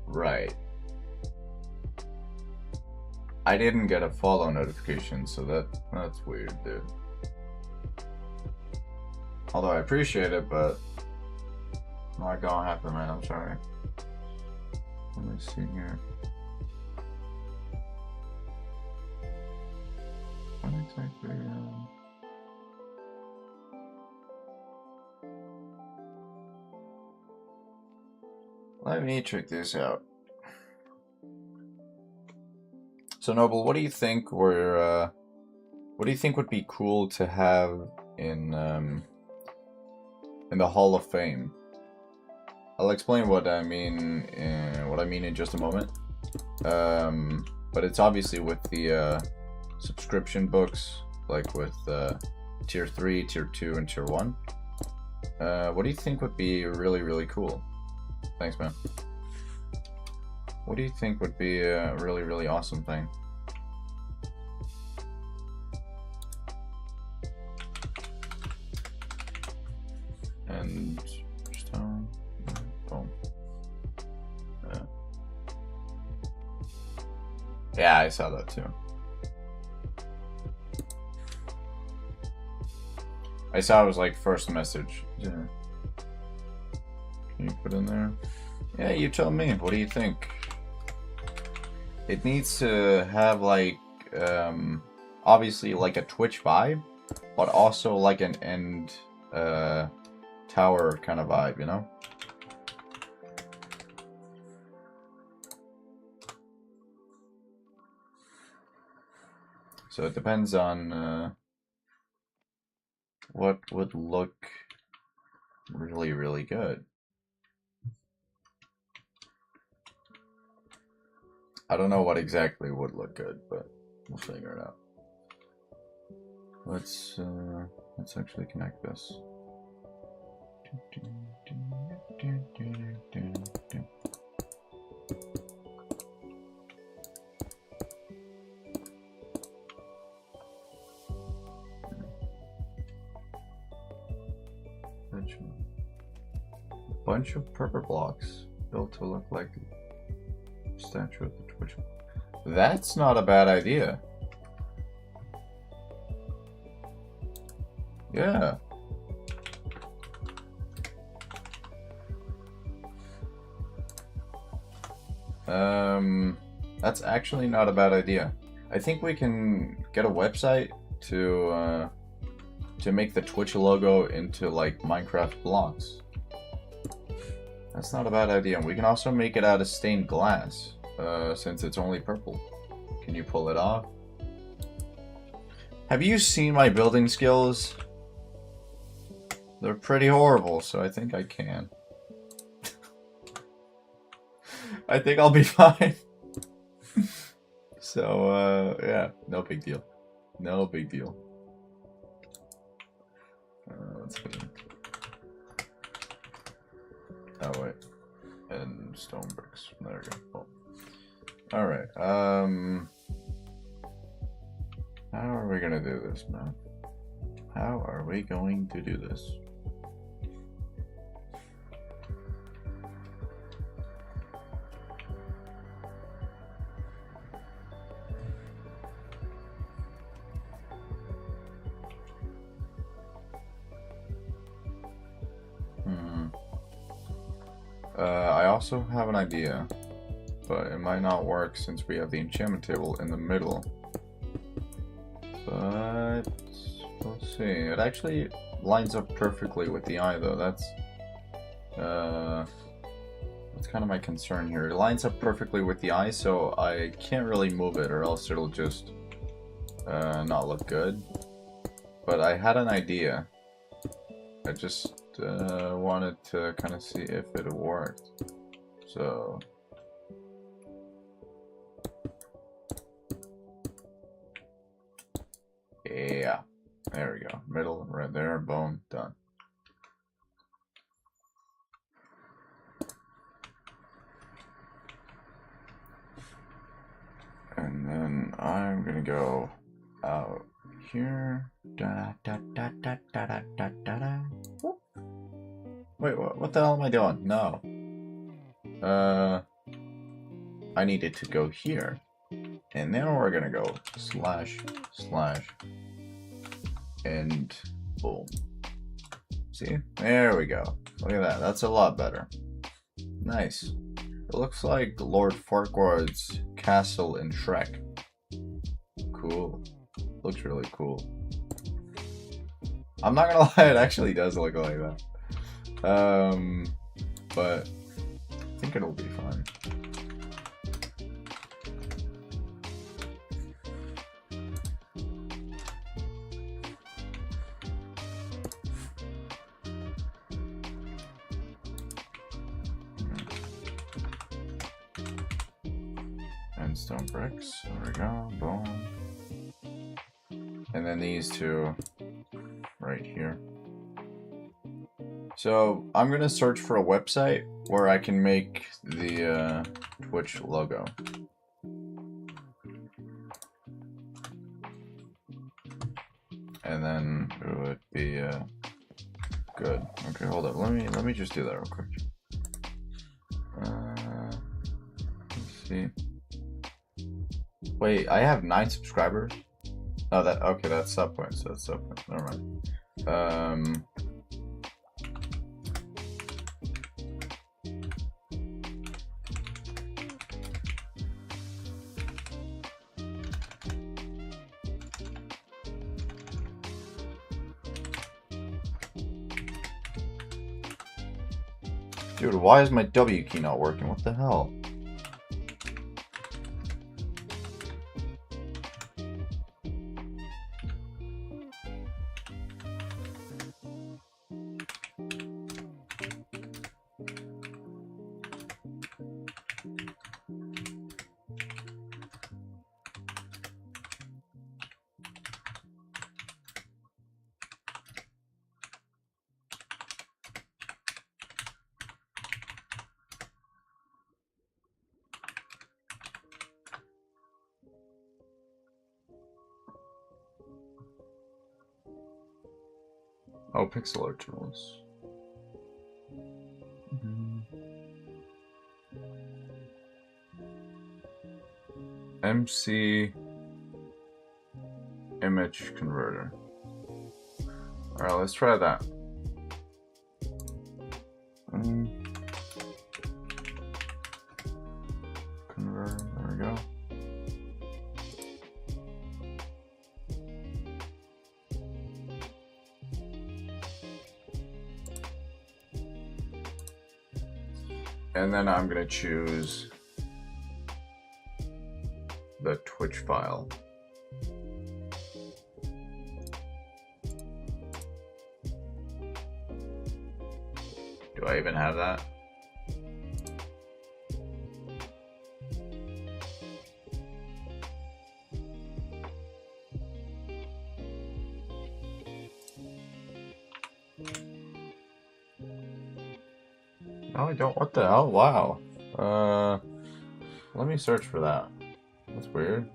Right. I didn't get a follow notification, so that's weird, dude. Although I appreciate it, but not gonna happen, man. I'm sorry. Let me see here. What exactly? Let me check this out. So Noble, what do you think what do you think would be cool to have in the Hall of Fame? I'll explain what I mean in just a moment. But it's obviously with the subscription books, like with tier 3, tier 2, and tier 1. What do you think would be really, really cool? Thanks, man. What do you think would be a really, really awesome thing? And stone, boom. Yeah, I saw that too. I saw it was like first message. Yeah. Can you put in there? Yeah, you tell me. What do you think? It needs to have like, obviously like a Twitch vibe, but also like an end tower kind of vibe, you know? So it depends on what would look really, really good. I don't know what exactly would look good, but we'll figure it out. Let's actually connect this. Bunch of purple blocks built to look like a statue of the Twitch. That's not a bad idea. Yeah. That's actually not a bad idea. I think we can get a website to make the Twitch logo into like Minecraft blocks. That's not a bad idea. We can also make it out of stained glass, since it's only purple. Can you pull it off? Have you seen my building skills? They're pretty horrible, so I think I can. I think I'll be fine. So, yeah, no big deal. No big deal. Let's see. Oh wait, and stone bricks. There we go. Oh. All right. How are we gonna do this, man? How are we going to do this? I also have an idea, but it might not work since we have the enchantment table in the middle. But we'll see. It actually lines up perfectly with the eye, though. That's kind of my concern here. It lines up perfectly with the eye, so I can't really move it, or else it'll just not look good. But I had an idea. I just wanted to kind of see if it worked. So yeah, there we go. Middle right there, boom, done. And then I'm gonna go out here. Da da da da da da da da da. Wait, what the hell am I doing? No. I needed to go here. And then we're gonna go slash, slash, and boom. See? There we go. Look at that. That's a lot better. Nice. It looks like Lord Farquaad's castle in Shrek. Cool. Looks really cool. I'm not gonna lie, it actually does look like that. But I think it'll be fun. And stone bricks. There we go. Boom. And then these two right here. So I'm gonna search for a website where I can make the Twitch logo. And then it would be good. Okay, hold up. Let me just do that real quick. Let's see. Wait, I have 9 subscribers. Oh, okay. That's Subpoints. That's Subpoints. Never mind. Dude, why is my W key not working? What the hell? Oh, pixel art tools. MC image converter. Alright, let's try that. Converter, there we go. And then I'm gonna choose the Twitch file. Do I even have that? No, I don't. What the hell? Wow. Let me search for that. That's weird.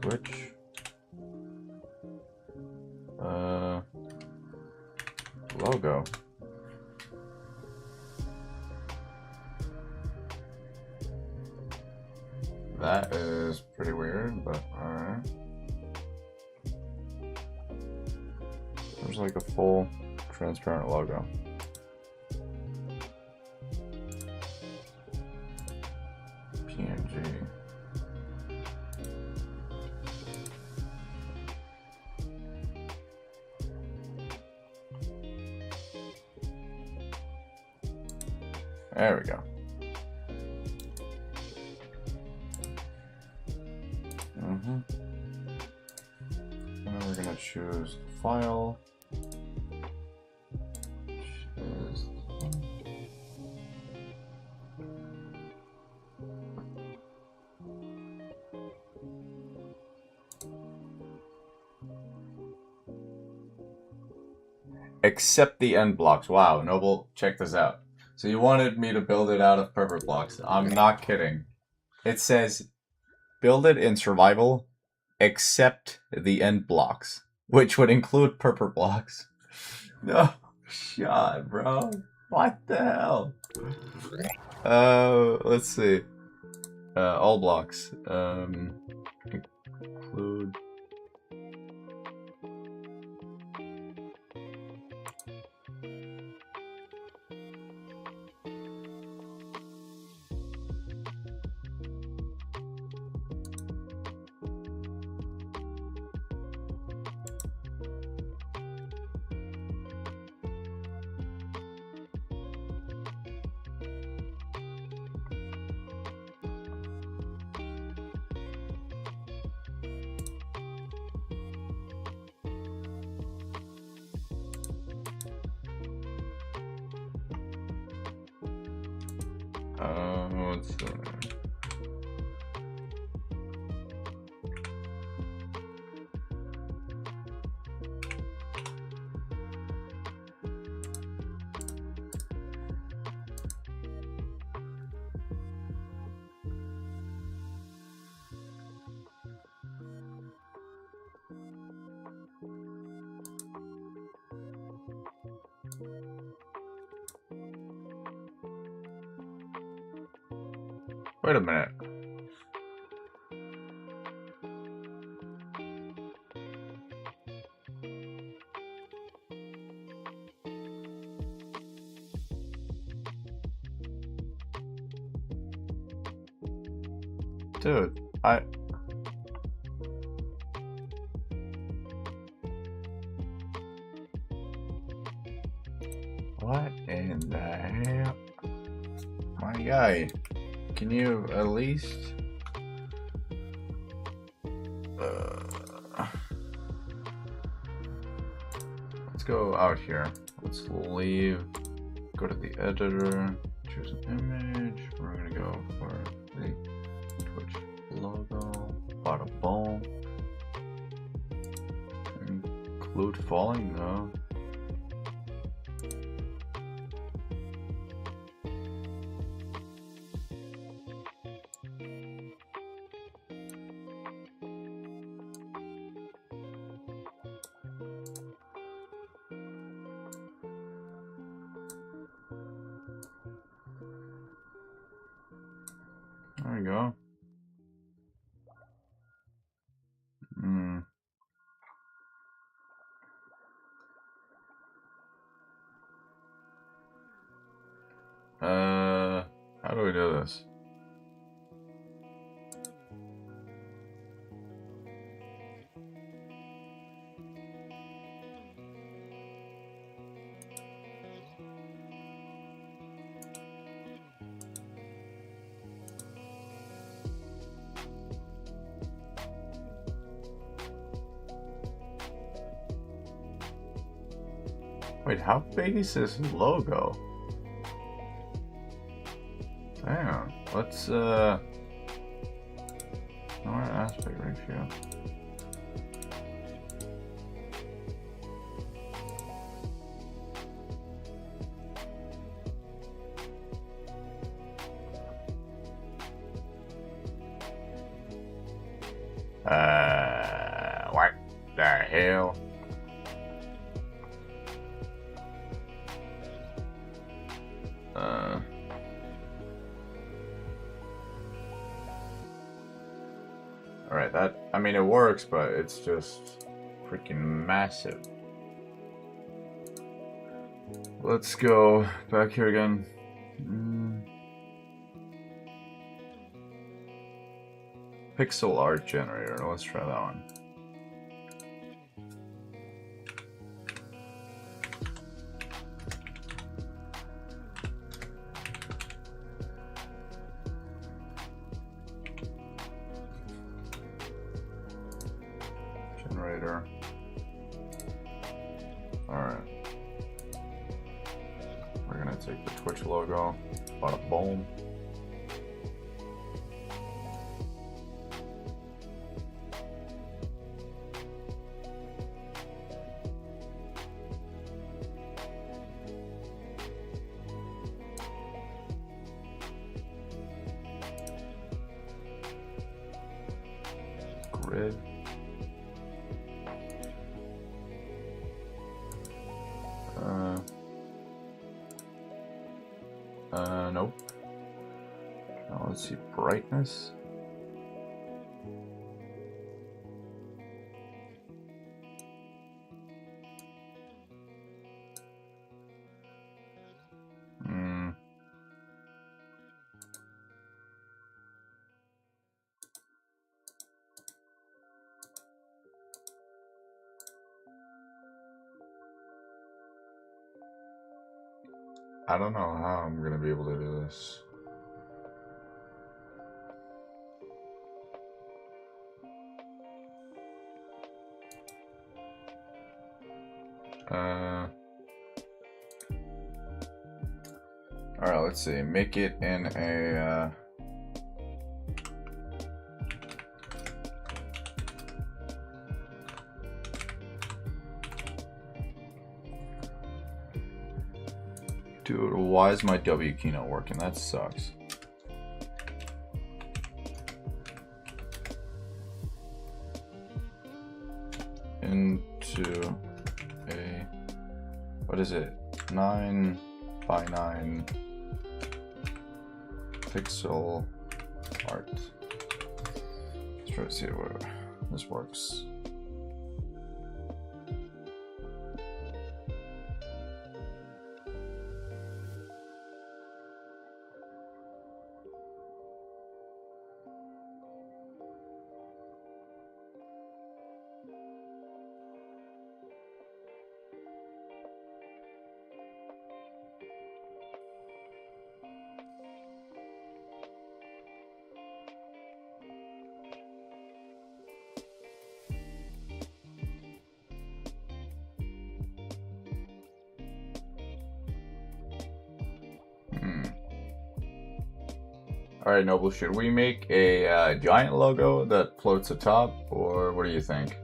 Twitch. Logo. That is pretty weird, but alright. There's like a full transparent logo. PNG. There we go. And then we're gonna choose file. Choose. Accept the end blocks. Wow, Noble, check this out. So you wanted me to build it out of purple blocks. I'm not kidding. It says, build it in survival, except the end blocks, which would include purple blocks. No shot, bro. What the hell? Let's see. All blocks. Include. Let's see. Wait a minute. Dude, what in the hell? My guy. Can you at least let's go out here. Let's leave. Go to the editor. Choose an image. We're gonna go for the Twitch logo. Bada boom. Include falling though. There we go. How do we do this? Wait, how big is this logo? Damn, let's lower aspect ratio. What the hell? Alright, that, I mean, it works, but it's just freaking massive. Let's go back here again. Pixel art generator, let's try that one. Generator. Alright. We're gonna take the Twitch logo, bada boom. Grid. Nope. Now let's see, brightness. I don't know how I'm gonna be able to do this. Alright, let's see. Make it in a Dude, why is my W key not working? That sucks. Into a, what is it? 9 by 9 pixel art. Let's try to see where this works. Alright, Noble, should we make a giant logo that floats atop, or what do you think?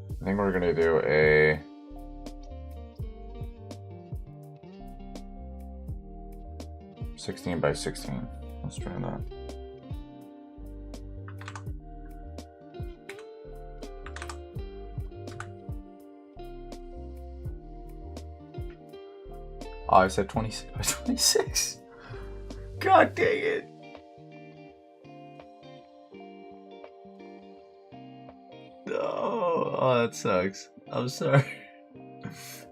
I think we're gonna do a (16 by 16). Let's try that. Oh, I said 26 by 26. God dang it. No. Oh, that sucks. I'm sorry.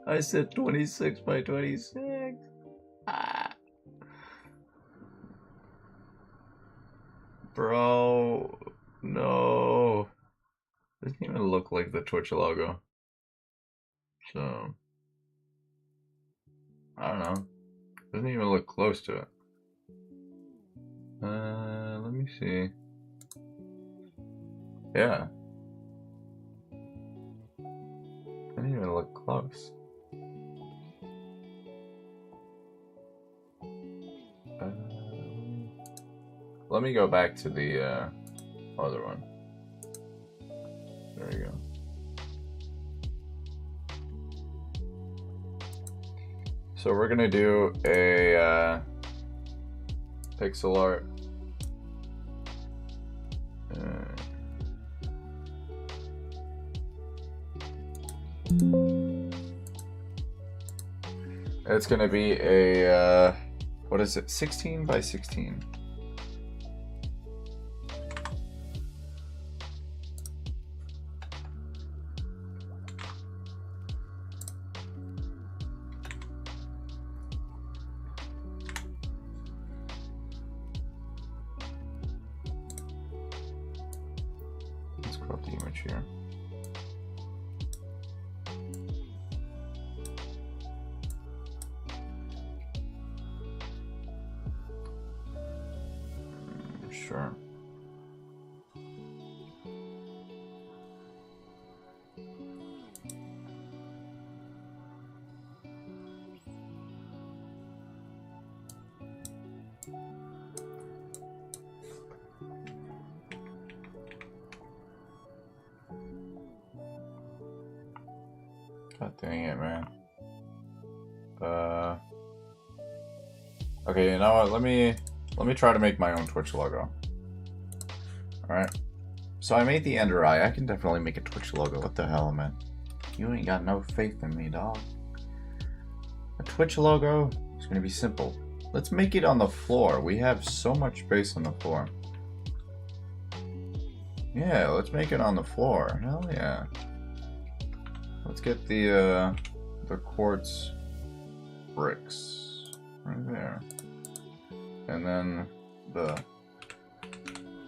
I said 26 by 26. Ah. Bro. No. Doesn't even look like the Twitch logo. So. I don't know. Doesn't even look close to it. Let me see. Yeah. Doesn't even look close. Let me go back to the other one. There we go. So we're gonna do a pixel art. It's gonna be a what is it? 16 by 16. Let's crop the image here. Sure. God dang it, man. Okay, you know what? Let me try to make my own Twitch logo. Alright. So I made the Ender Eye. I can definitely make a Twitch logo. What the hell, man? You ain't got no faith in me, dog. A Twitch logo is gonna be simple. Let's make it on the floor. We have so much space on the floor. Yeah, let's make it on the floor. Hell yeah. Let's get the quartz bricks right there. And then the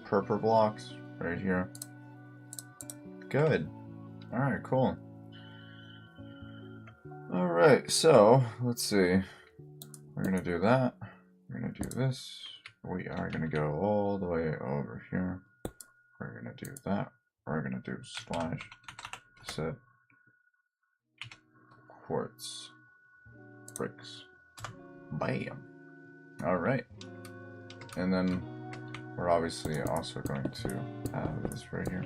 purple blocks right here. Good. Alright, cool. Alright, so let's see. We're gonna do that. We're gonna do this. We are gonna go all the way over here. We're gonna do that. We're gonna do slash set quartz bricks. Bam. Alright. And then we're obviously also going to have this right here.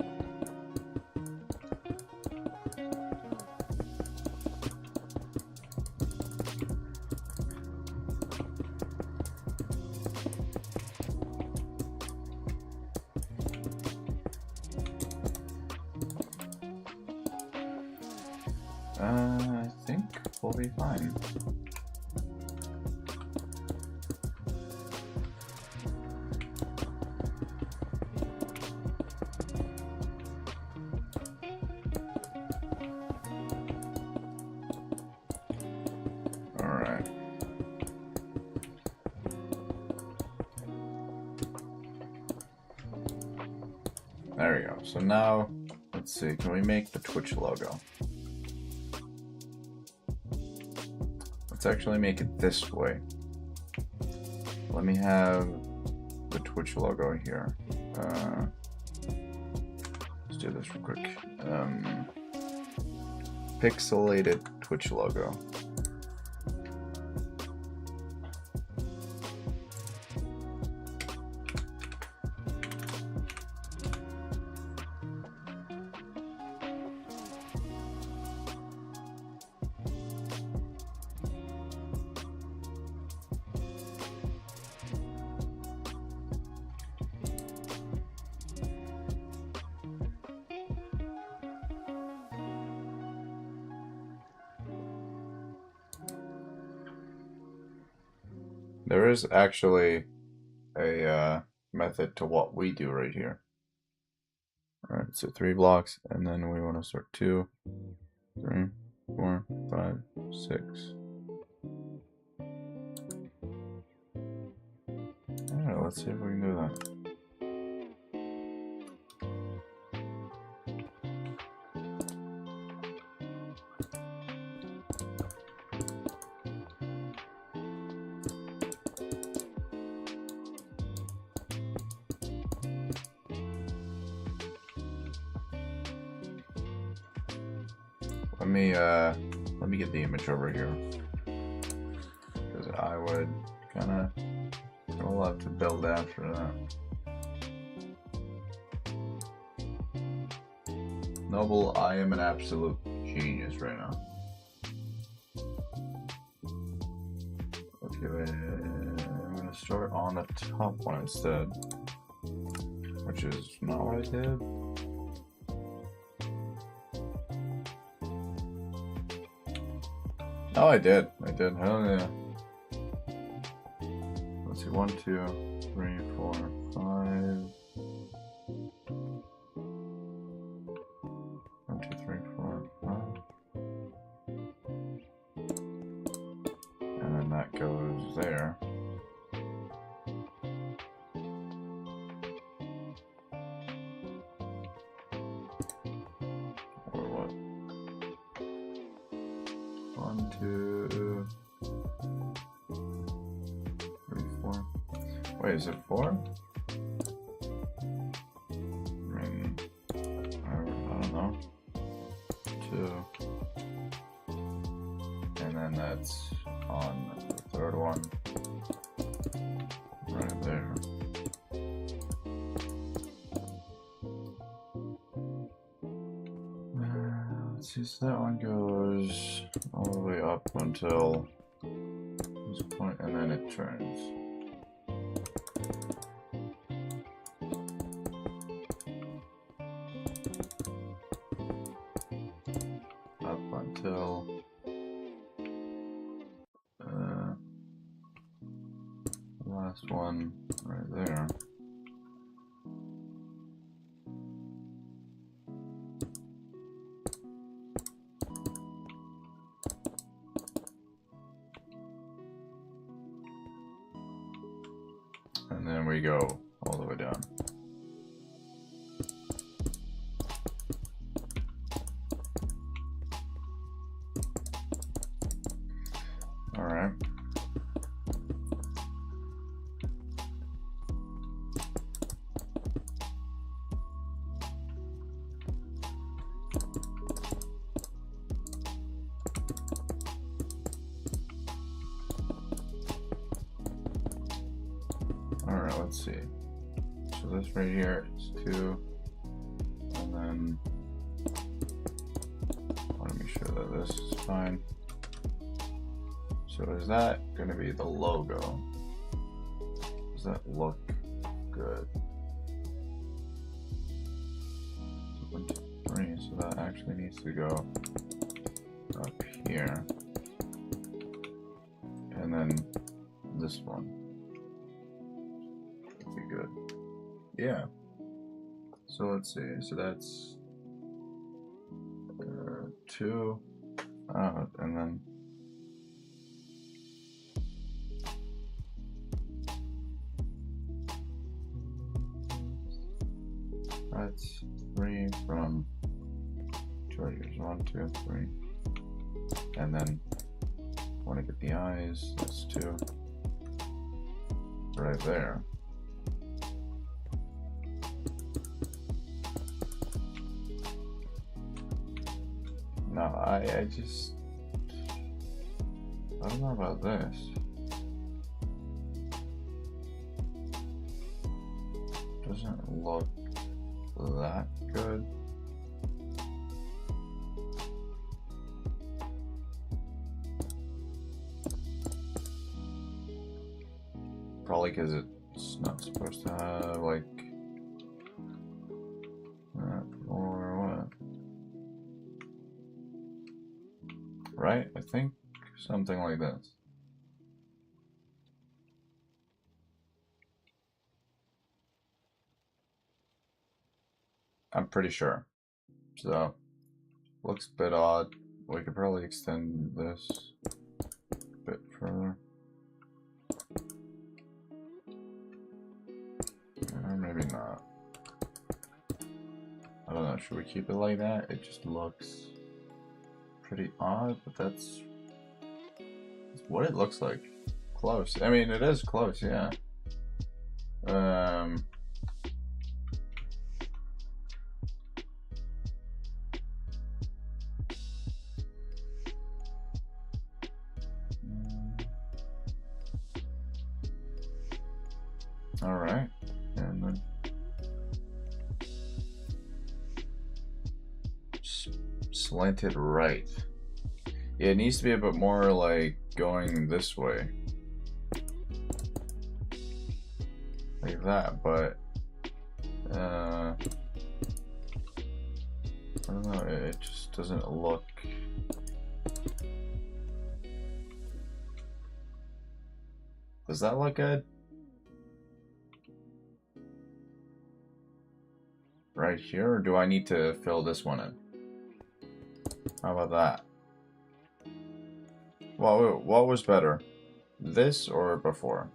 I think we'll be fine. Alright. There we go. So now, let's see, can we make the Twitch logo? Let's actually make it this way. Let me have the Twitch logo here. Let's do this real quick. Pixelated Twitch logo. There is actually a method to what we do right here. Alright, so 3 blocks, and then we want to start 2, 3, 4, 5, 6. Alright, let's see if we can do that. Let me get the image over here, because I would kind of roll out to build after that. Noble, I am an absolute genius right now. I'm gonna start on the top one instead, which is not what I did. Oh, I did. Hell yeah. Let's see. 1, 2, 3, 4, 5. 1, 2, 3, 4, 5. And then that goes there. Or what? 1, 2, 3, 4. Wait, is it 4? I mean, I don't know. 2. And then that's on the third one. Right there. Let's see, so that one goes all the way up until this point, and then it turns. Up until the last one right there. And then we go all the way down. All right. Alright, let's see. So this right here is 2, and then I want to be sure that this is fine. So is that going to be the logo? Does that look good? 1, 2, 3, so that actually needs to go up here. And then this one. Good. Yeah. So let's see. So that's 2 out, and then that's 3 from treasures. 1, 2, 3, and then want to get the eyes. That's 2 right there. No, I don't know about this. Doesn't look that good. Probably because it's not supposed to have like that or what. Right? I think something like this. I'm pretty sure. So, looks a bit odd. We could probably extend this a bit further. Or maybe not. I don't know, should we keep it like that? It just looks pretty odd, but that's what it looks like. Close. I mean, it is close, yeah. All right, and then slanted right. Yeah, it needs to be a bit more like going this way. like that, but I don't know, it just doesn't look. Does that look good? Right here, or do I need to fill this one in? How about that? What was better? This or before?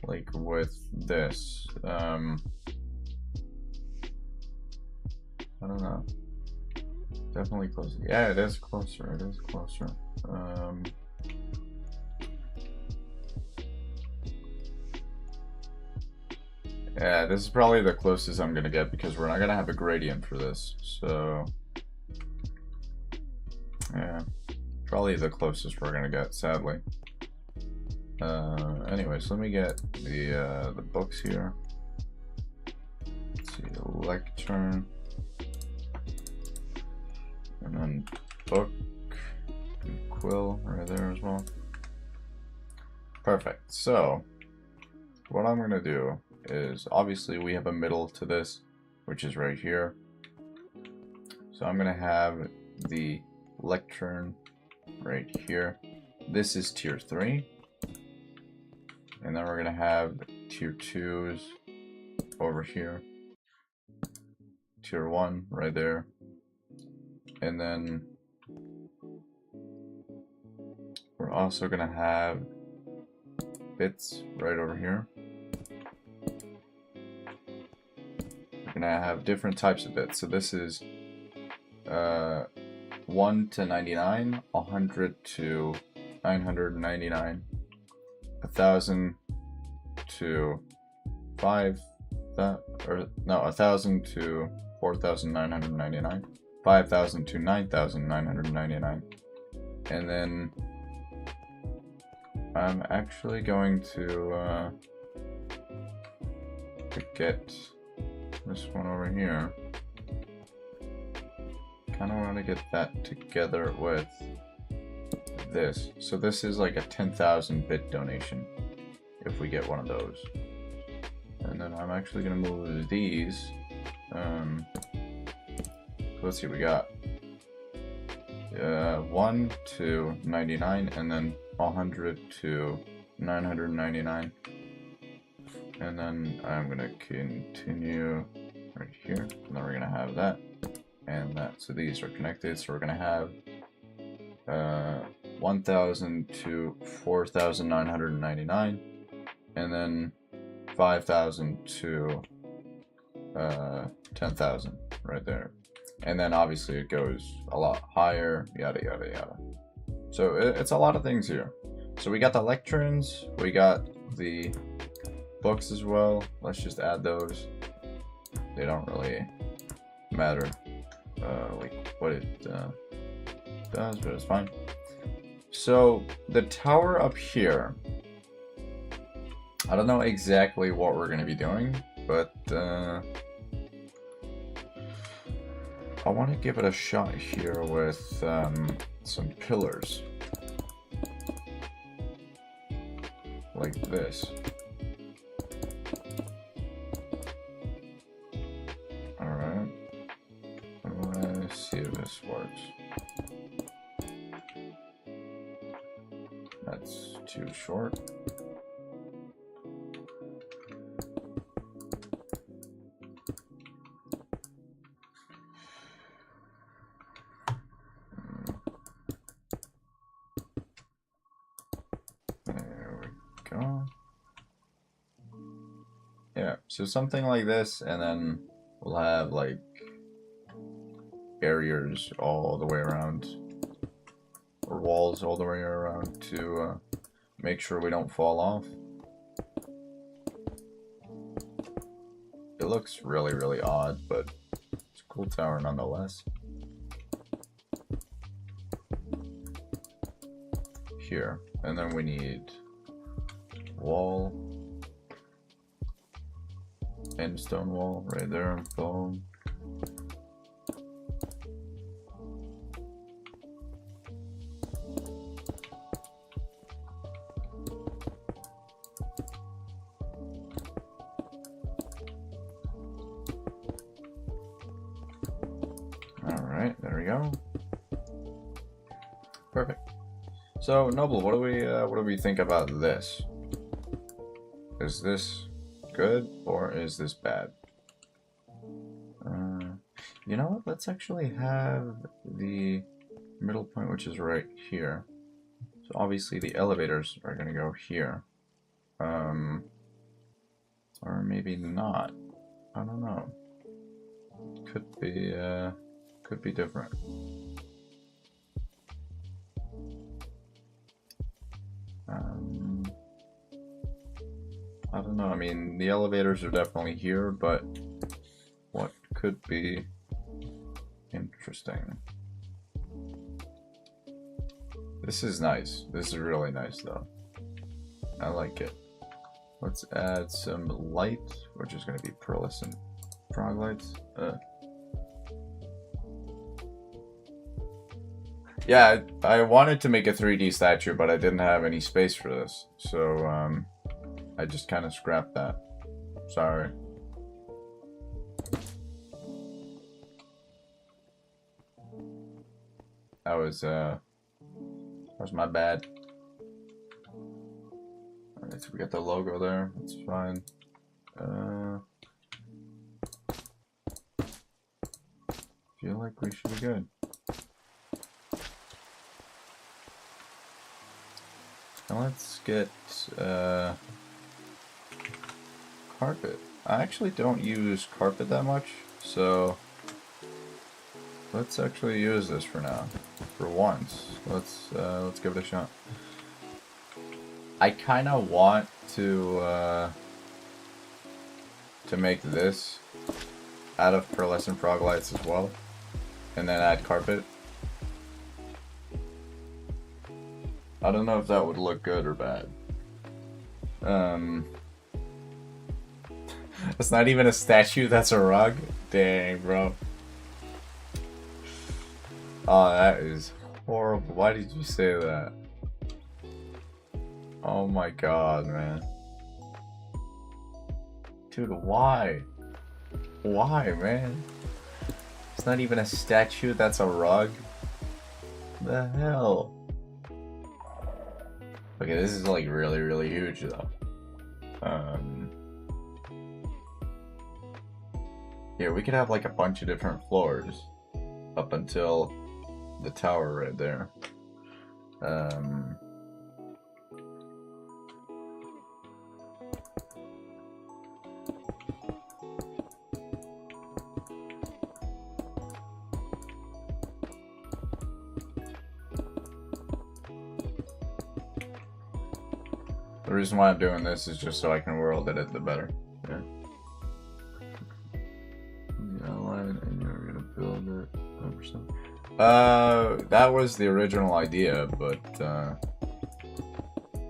Like with this, I don't know. Definitely closer. Yeah, it is closer. It is closer. Yeah, this is probably the closest I'm gonna get because we're not gonna have a gradient for this. So, yeah, probably the closest we're gonna get, sadly. Anyways, let me get the books here. Let's see, lectern, and then book and quill right there as well. Perfect. So, what I'm gonna do is, obviously we have a middle to this, which is right here. So I'm gonna have the lectern right here. This is tier 3. And then we're gonna have tier 2s over here. Tier 1 right there. And then we're also gonna have bits right over here. We're gonna have different types of bits. So this is 1 to 99, 100 to 999, 1000 to 1000 to 4999, 5000 to 9999, and then I'm actually going to get this one over here. Kind of want to get that together with this. So this is like a 10,000 bit donation if we get one of those. And then I'm actually going to move these. Let's see, we got 1 to 99 and then 100 to 999. And then I'm going to continue right here. And then we're going to have that and that. So these are connected. So we're going to have 1000 to 4999, and then 5000 to 10,000 right there. And then obviously it goes a lot higher, yada yada yada. So it's a lot of things here. So we got the lecterns, we got the books as well. Let's just add those. They don't really matter like what it does, but it's fine. So the tower up here, I don't know exactly what we're going to be doing, but I want to give it a shot here with some pillars like this. Alright, let's see if this works. That's too short. There we go. Yeah, so something like this, and then we'll have like barriers all the way around, or walls all the way around to make sure we don't fall off. It looks really, really odd, but it's a cool tower nonetheless. Here, and then we need wall and stone wall right there. Boom. Alright, there we go. Perfect. So, Noble, what do we think about this? Is this good or is this bad? You know what? Let's actually have the middle point, which is right here. So obviously the elevators are gonna go here. Or maybe not. I don't know. Could be different. I don't know. I mean, the elevators are definitely here, but what could be interesting? This is nice. This is really nice, though. I like it. Let's add some light, which is going to be pearlescent frog lights. Yeah, I wanted to make a 3D statue, but I didn't have any space for this, so I just kind of scrapped that. Sorry. That was my bad. Alright, so we got the logo there. That's fine. Feel like we should be good. Now let's get carpet. I actually don't use carpet that much, so let's actually use this for now. For once. Let's give it a shot. I kinda want to make this out of pearlescent frog lights as well. And then add carpet. I don't know if that would look good or bad. It's not even a statue, that's a rug? Dang, bro. Oh, that is horrible. Why did you say that? Oh my god, man. Dude, why? Why, man? It's not even a statue, that's a rug? The hell? Okay, this is like really, really huge though. Here, we could have like a bunch of different floors up until the tower right there. The reason why I'm doing this is just so I can world edit the better. Yeah. And you're gonna build it 100%. That was the original idea, but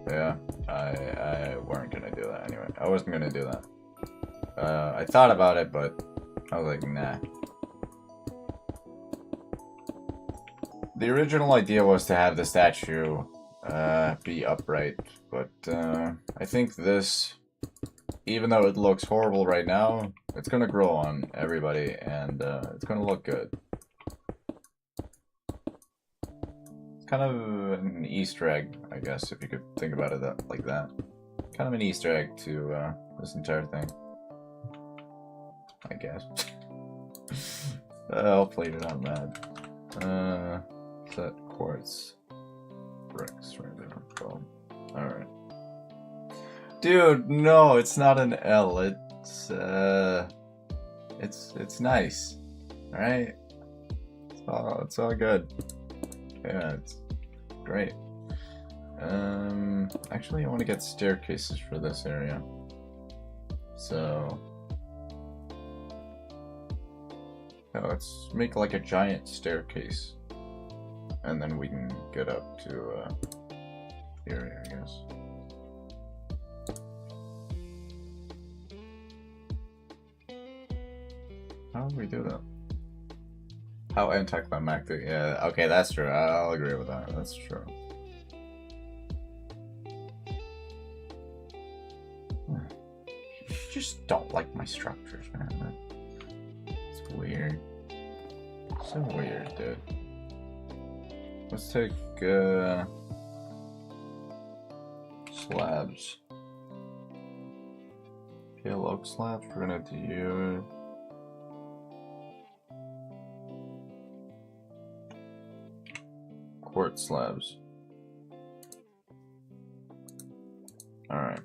yeah, I weren't gonna do that anyway. I wasn't gonna do that. I thought about it, but I was like, nah. The original idea was to have the statue be upright, but I think this, even though it looks horrible right now, it's gonna grow on everybody and it's gonna look good. It's kind of an Easter egg, I guess, if you could think about it like that. Kind of an Easter egg to this entire thing, I guess. Hopefully you're not mad. Set quartz bricks right there. Boom. Alright. Dude, no, it's not an L. It's nice. Alright? It's all good. Yeah, it's great. Actually I want to get staircases for this area. So yeah, let's make like a giant staircase. And then we can get up to here, I guess. How do we do that? How anticlimactic? Yeah, okay, that's true. I'll agree with that. That's true. You just don't like my structures, man. It's weird. So weird, dude. Let's take slabs. Pale oak slabs. We're gonna do quartz slabs. Alright.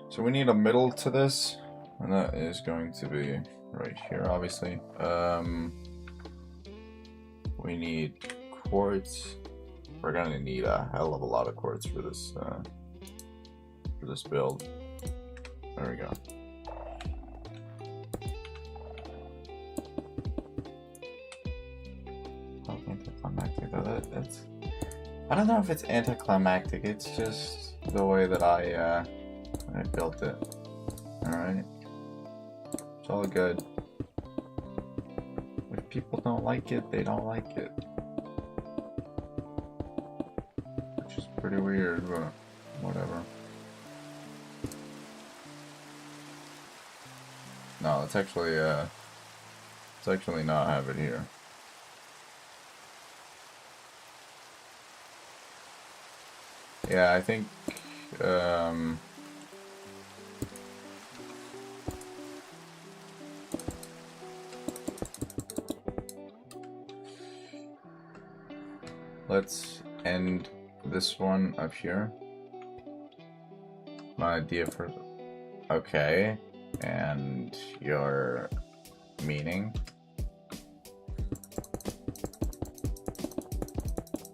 So we need a middle to this, and that is going to be right here, obviously. We need quartz. We're gonna need a hell of a lot of quartz for this build. There we go. Oh, anticlimactic. That's. I don't know if it's anticlimactic. It's just the way that I built it. All right. It's all good. If people don't like it, they don't like it. Which is pretty weird, but whatever. No, let's actually not have it here. Yeah, I think let's end this one up here. My idea for... Okay. And your meaning?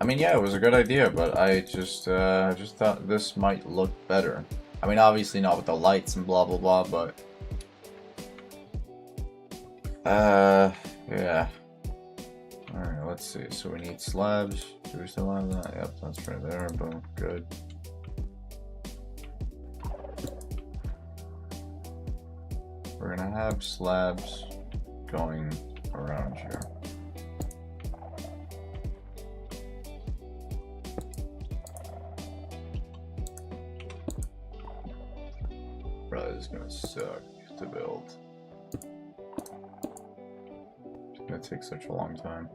I mean, yeah, it was a good idea, but I just thought this might look better. I mean, obviously not with the lights and blah blah blah, but... yeah. Alright, let's see. So we need slabs. Do we still have that? Yep, that's right there. Boom. Good. We're gonna have slabs going around here. Bro, this is gonna suck to build. It's gonna take such a long time.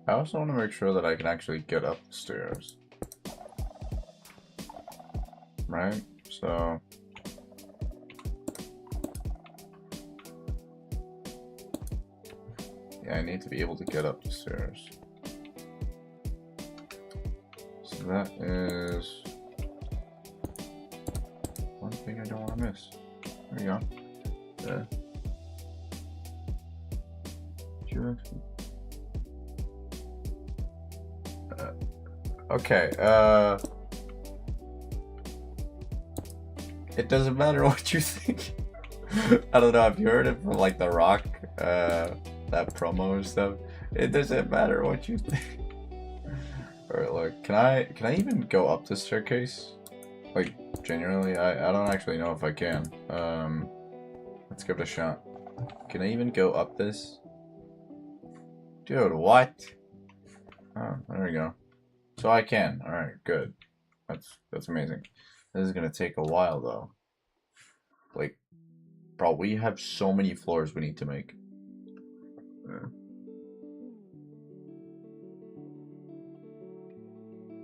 I also want to make sure that I can actually get up the stairs. Right? So... yeah, I need to be able to get up the stairs. So that is... one thing I don't want to miss. There you go. There. Okay, it doesn't matter what you think. I don't know if you heard it from like The Rock, that promo and stuff. It doesn't matter what you think. Alright, look, can I even go up this staircase? Like, genuinely, I don't actually know if I can. Let's give it a shot. Can I even go up this? Dude, what? Oh, there we go. So I can. Alright, good. That's amazing. This is gonna take a while though. Like, bro, we have so many floors we need to make.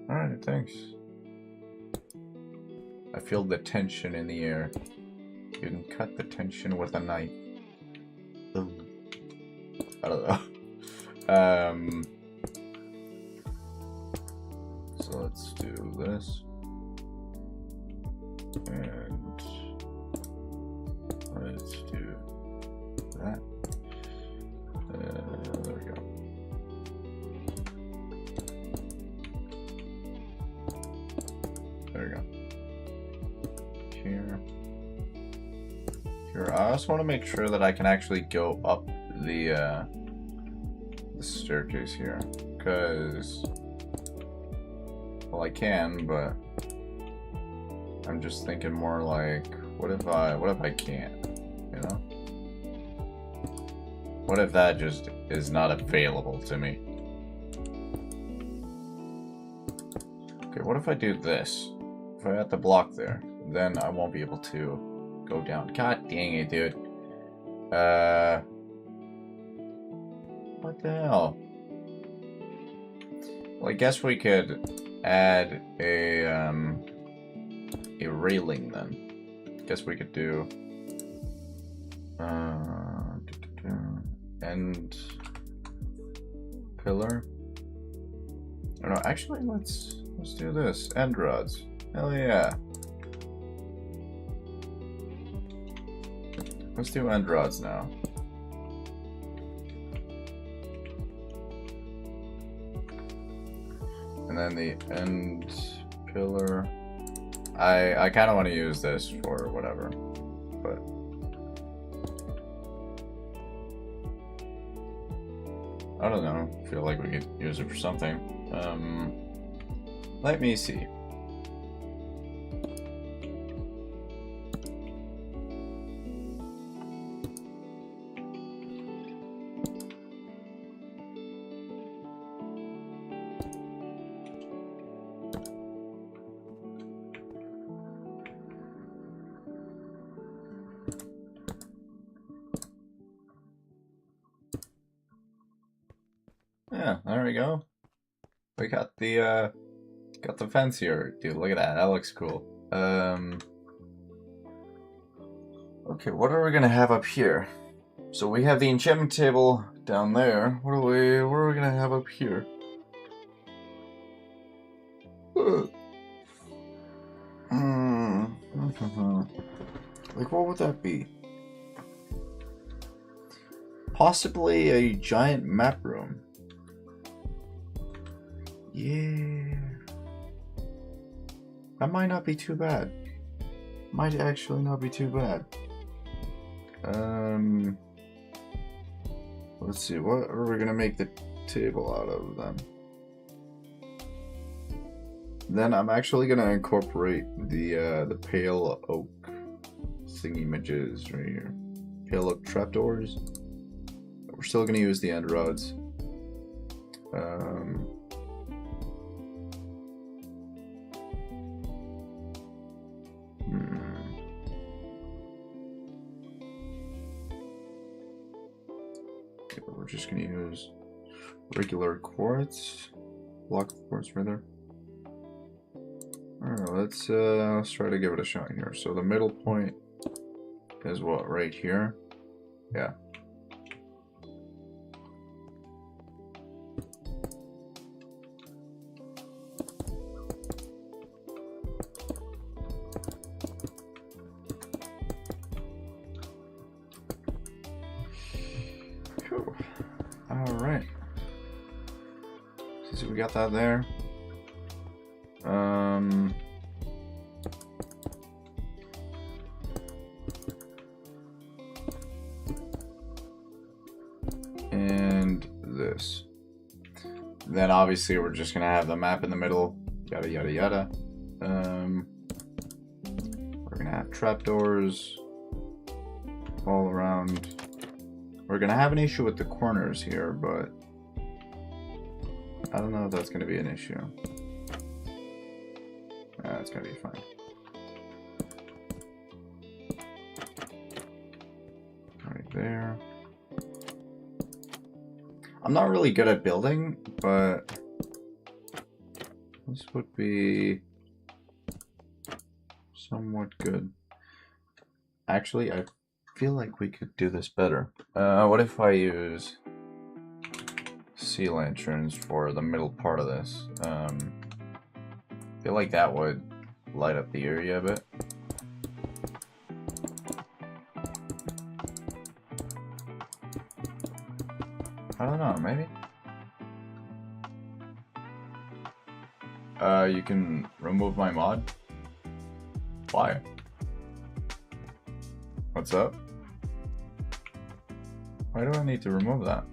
Alright, thanks. I feel the tension in the air. You can cut the tension with a knife. Ooh. I don't know. So let's do this, and let's do that. There we go. There we go. Here. I also want to make sure that I can actually go up the staircase here, because... well, I can, but I'm just thinking more like, what if I can't, you know? What if that just is not available to me? Okay, what if I do this? If I add the block there, then I won't be able to go down. God dang it, dude. What the hell? Well, I guess we could add a railing then. Guess we could do end pillar. Oh no, actually let's do this. End rods. Hell yeah. Let's do end rods now. And then the end pillar. I kind of want to use this for whatever, but I don't know. I feel like we could use it for something. Let me see. Yeah, there we go. We got the fence here, dude. Look at that. That looks cool. Okay, what are we gonna have up here? So we have the enchantment table down there. What are we gonna have up here? Like, what would that be? Possibly a giant map room. Yeah. That might not be too bad. Might actually not be too bad. Let's see, what are we gonna make the table out of then? Then I'm actually gonna incorporate the pale oak thingy-mages right here. Pale oak trapdoors. We're still gonna use the end rods. We're just gonna use regular quartz, block of quartz right there. Alright, let's try to give it a shot here. So the middle point is what, right here? Yeah. Alright. So we got that there. And this. Then obviously we're just gonna have the map in the middle. Yada yada yada. We're gonna have trapdoors all around. We're gonna have an issue with the corners here, but I don't know if that's gonna be an issue. It's gonna be fine. Right there. I'm not really good at building, but this would be somewhat good. Actually, I feel like we could do this better. What if I use sea lanterns for the middle part of this? I feel like that would light up the area a bit. I don't know, maybe? You can remove my mod? Why? What's up? Why do I need to remove that?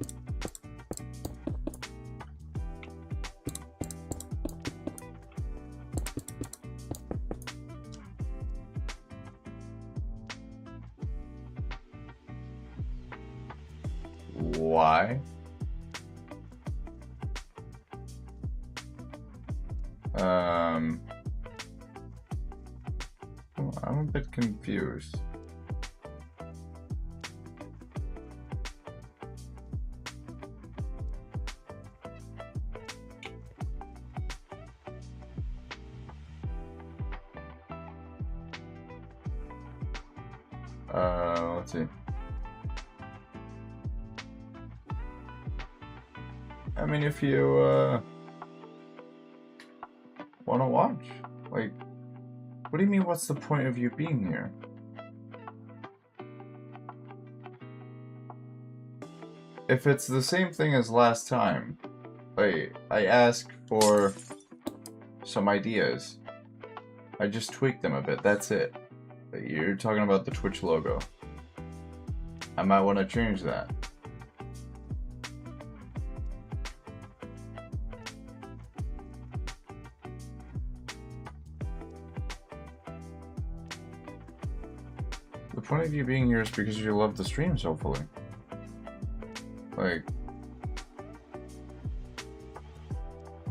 Why? I'm a bit confused. Let's see. I mean, if you, want to watch, like, what do you mean, what's the point of you being here? If it's the same thing as last time, like, I asked for some ideas. I just tweaked them a bit, that's it. You're talking about the Twitch logo. I might want to change that. The point of you being here is because you love the streams, hopefully. Like,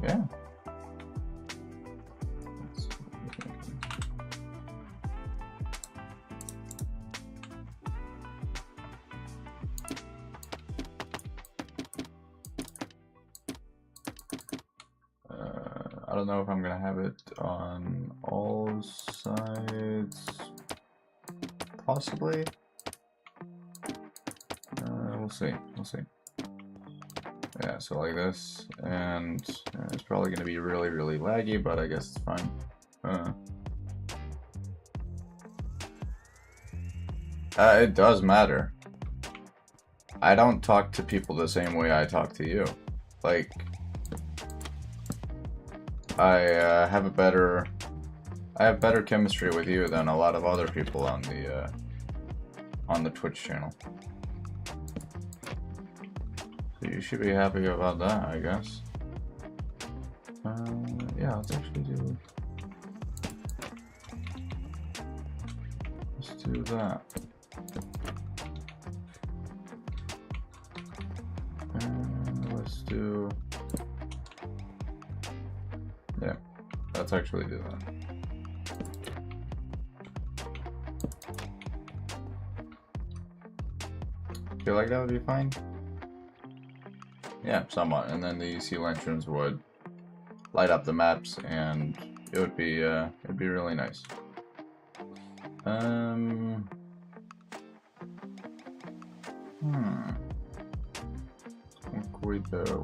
yeah. I don't know if I'm gonna have it on all sides. Possibly. We'll see. We'll see. Yeah, so like this, and it's probably gonna be really, really laggy, but I guess it's fine. It does matter. I don't talk to people the same way I talk to you. Like, I have better chemistry with you than a lot of other people on the Twitch channel. So you should be happy about that, I guess. Yeah, let's actually do. Let's do that. Let's do. Yeah, let's actually do that. Feel like that would be fine? Yeah, somewhat. And then the sea lanterns would light up the maps, and it'd be really nice.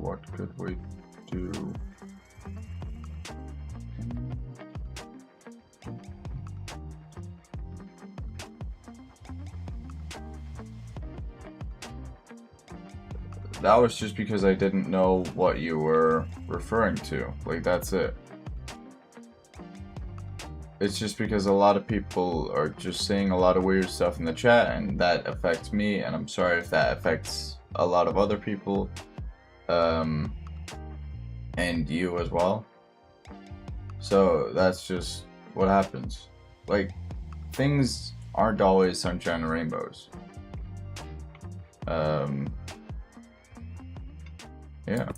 What could we do? That was just because I didn't know what you were referring to. Like, that's it. It's just because a lot of people are just saying a lot of weird stuff in the chat, and that affects me, and I'm sorry if that affects a lot of other people. And you as well. So that's just what happens. Like, things aren't always sunshine and rainbows. Yeah.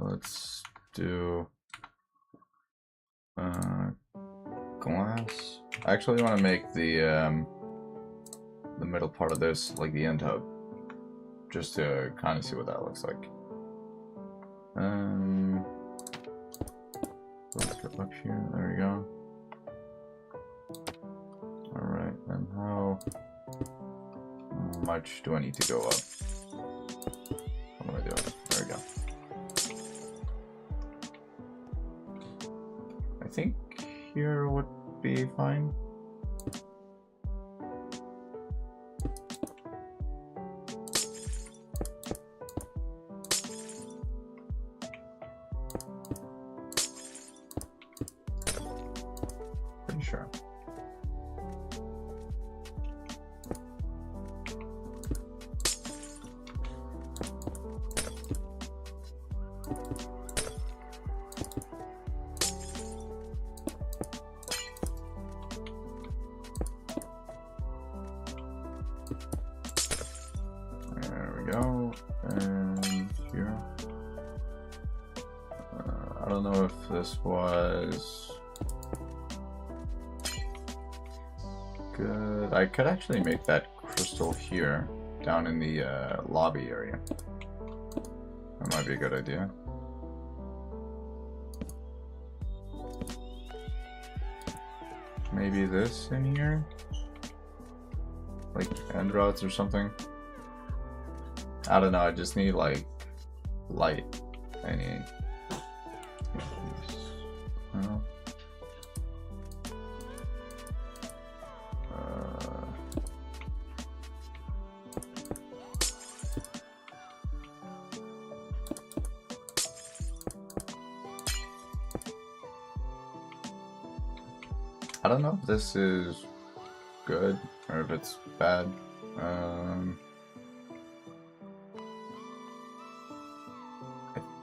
Let's do glass. I actually want to make the middle part of this like the end hub, just to kind of see what that looks like. Let's go up here. There we go. All right, and how much do I need to go up? What am I doing? There we go. I think here would be fine. Pretty sure. don't know if this was good. I could actually make that crystal here, down in the lobby area. That might be a good idea. Maybe this in here? Like end rods or something? I don't know, I just need like light. I need... I don't know if this is good or if it's bad. I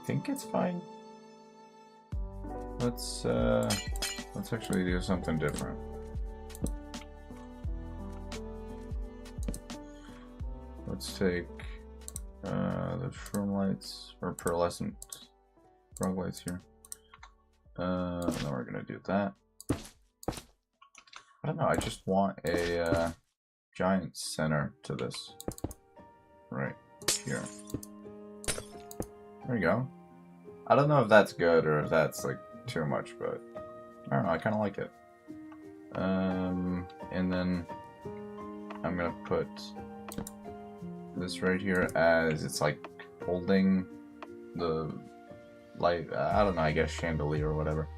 think it's fine. Let's actually do something different. Let's take the shroom lights or pearlescent rug lights here. Then we're gonna do that. I don't know, I just want a giant center to this. Right here. There we go. I don't know if that's good or if that's like too much, but I don't know, I kinda like it. And then I'm gonna put this right here as it's like holding the light, I don't know, I guess chandelier or whatever.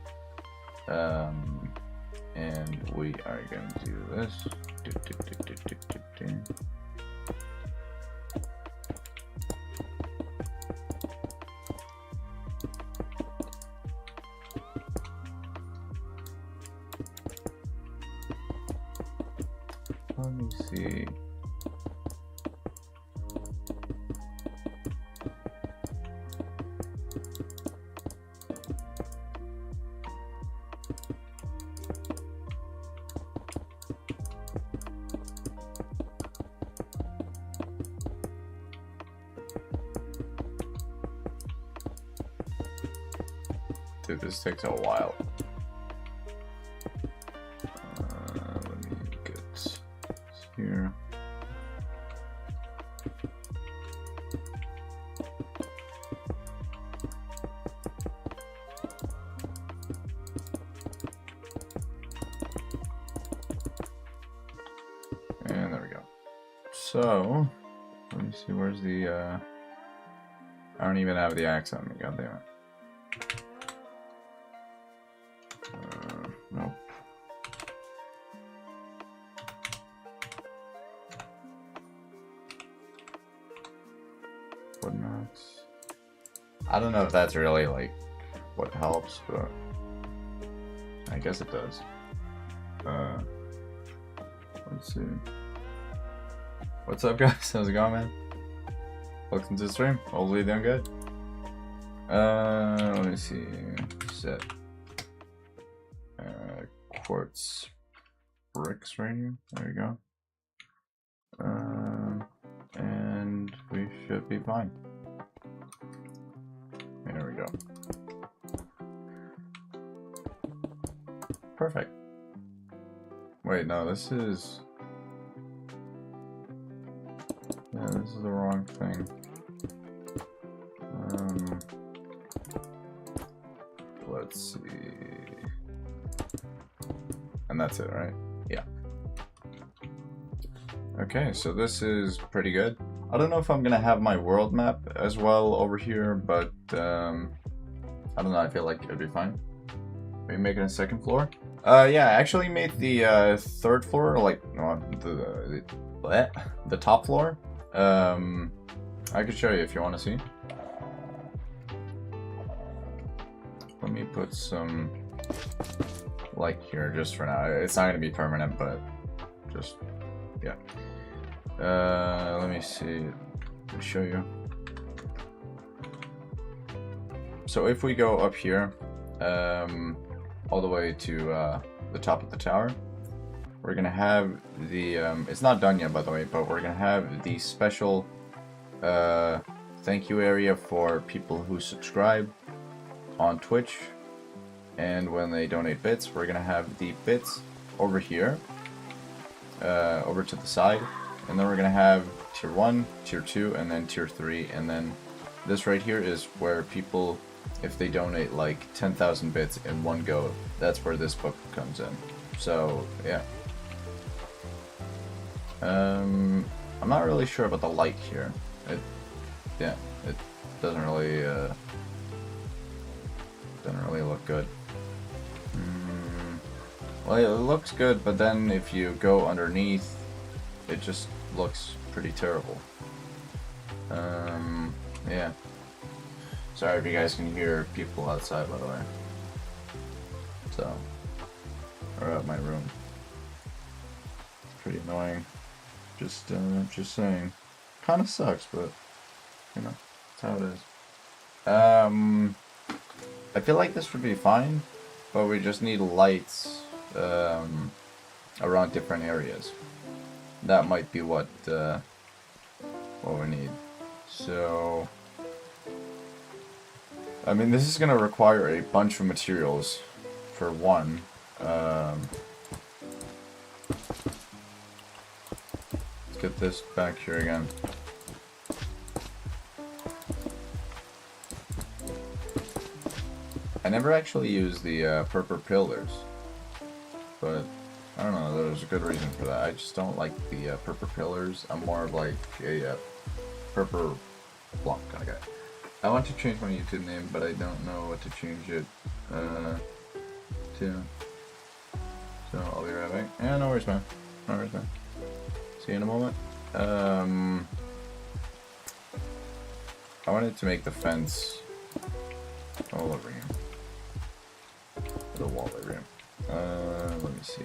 And we are going to do this. Let me see. Dude, this takes a while. Let me get here. And there we go. So, let me see, where's the, I don't even have the axe on me, goddamn it. Nope. Wooden axe. I don't know if that's really like what helps, but I guess it does. Let's see. What's up, guys? How's it going, man? Welcome to the stream. Hopefully you're doing good. Let me see. Set. Quartz bricks right here. There you go. And we should be fine. There we go. Perfect. Wait, no, this is... Yeah, this is the wrong thing. Let's see. And that's it, right? Yeah. Okay, so this is pretty good. I don't know if I'm gonna have my world map as well over here, but I don't know, I feel like it'd be fine. Maybe making a second floor? Yeah, I actually made the third floor, like, no, the top floor. I could show you if you want to see. Let me put some light here just for now. It's not going to be permanent, but just, yeah. Let me see. Let me show you. So if we go up here, all the way to the top of the tower, we're gonna have the it's not done yet, by the way, but we're gonna have the special thank you area for people who subscribe. on Twitch, and when they donate bits, we're gonna have the bits over here, over to the side, and then we're gonna have tier 1, tier 2, and then tier 3, and then this right here is where people, if they donate like 10,000 bits in one go, that's where this book comes in. So yeah. I'm not really sure about the light here. It doesn't really look good. Well, it looks good, but then if you go underneath, it just looks pretty terrible. Yeah. Sorry if you guys can hear people outside, by the way. So, or at my room. Pretty annoying. Just saying. Kind of sucks, but you know, that's how it is. I feel like this would be fine, but we just need lights around different areas. That might be what we need. So, I mean, this is gonna require a bunch of materials. For one, get this back here again. I never actually used the purple pillars, but I don't know, there's a good reason for that. I just don't like the purple pillars. I'm more of like a purple block kind of guy. I want to change my YouTube name, but I don't know what to change it to. So I'll be right back. Yeah, no worries, man. No worries, man. See you in a moment. I wanted to make the fence all over here. The wall over here. Let me see.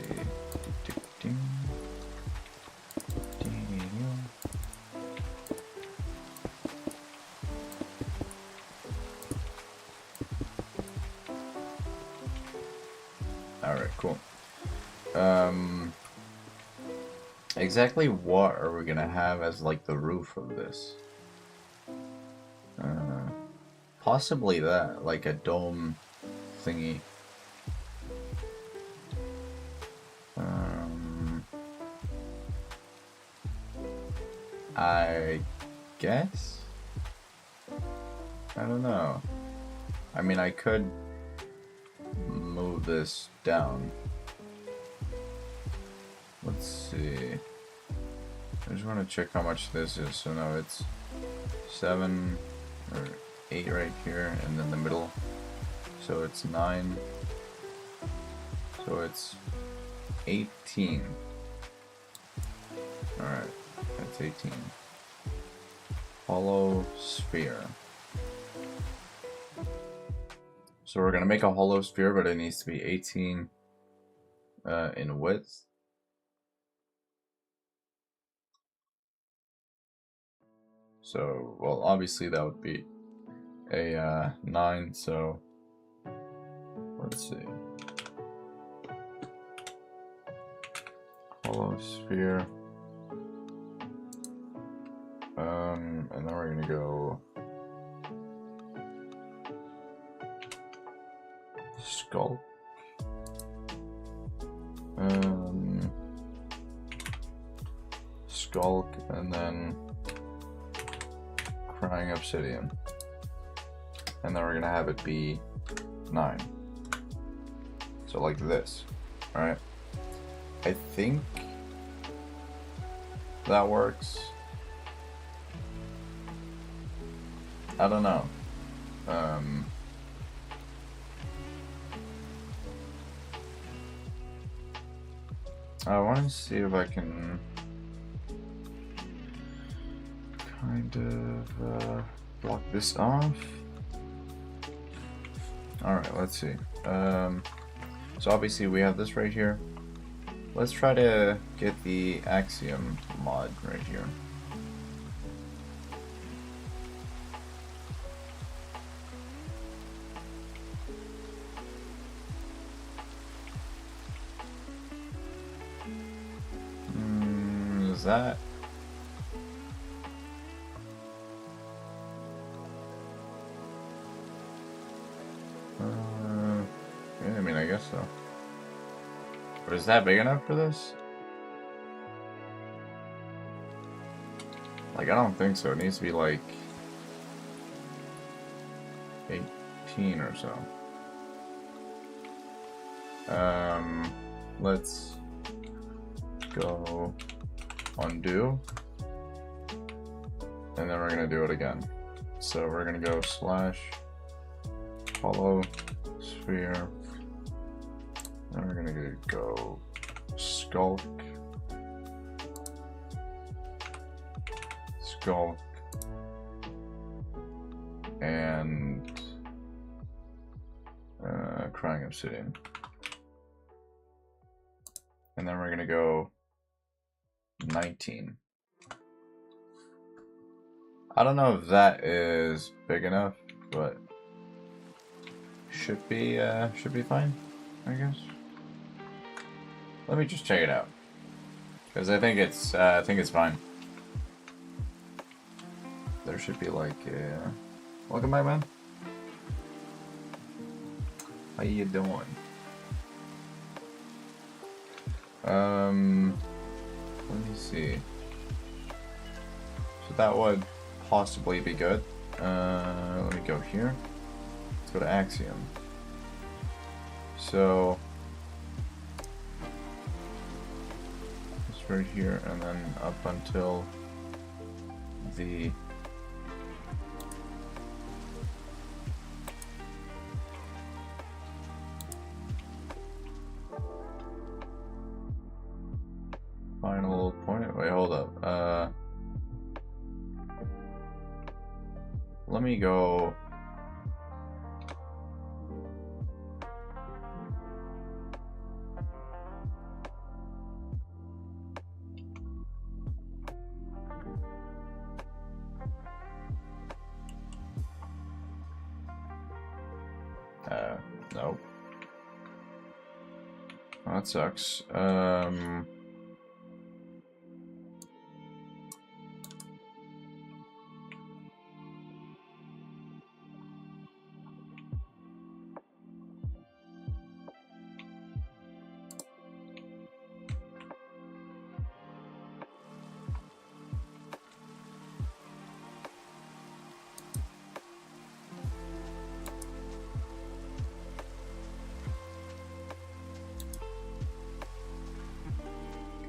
Alright, cool. Exactly what are we gonna have as like the roof of this? Possibly that, like a dome thingy. I guess? I don't know. I mean, I could move this down. Let's see. I just want to check how much this is. So now it's 7 or 8 right here, and then the middle. So it's 9. So it's 18. Alright, that's 18. Hollow sphere. So we're gonna make a hollow sphere, but it needs to be 18 in width. So, well, obviously that would be a 9, so let's see. Hollow sphere. And then we're gonna go Skulk. Skulk, and then Crying Obsidian. And then we're gonna have it be 9. So like this. Alright. I think that works. I don't know. I want to see if I can kind of block this off. Alright, let's see. So obviously we have this right here. Let's try to get the Axiom mod right here. Is that? guess so. But is that big enough for this? Like, I don't think so. It needs to be like 18 or so. Let's go undo. And then we're gonna do it again. So we're gonna go slash hollow sphere. And we're gonna go skulk. Skulk. And crying obsidian. And then we're gonna go 19. I don't know if that is big enough, but should be fine, I guess. Let me just check it out, because I think it's fine. There should be like a welcome back, man. How you doing? Let me see. So that would possibly be good. Let me go here. Let's go to Axiom. So it's right here, and then up until the final point. Wait, hold up. Let me go. Nope. Oh, that sucks.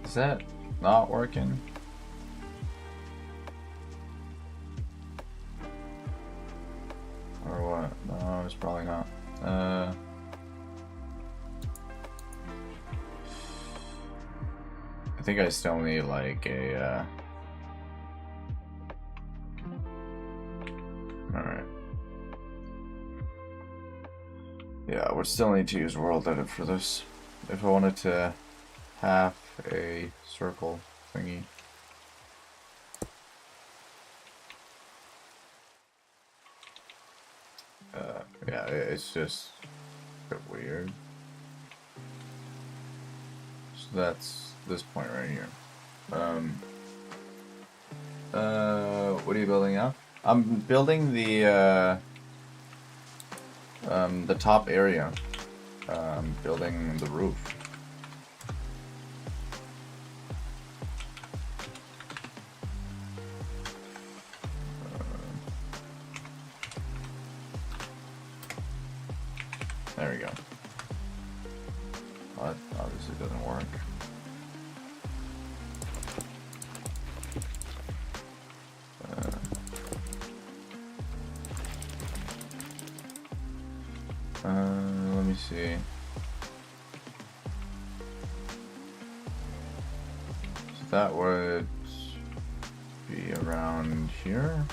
Is that not working? Or what? No, it's probably not. I think I still need like a alright. Yeah, I would still need to use World Edit for this if I wanted to have a circle thingy. Yeah, it's just a bit weird. So that's this point right here. What are you building now? I'm building the top area. Building the roof. There we go. Well, that obviously doesn't work. Let me see. So that would be around here.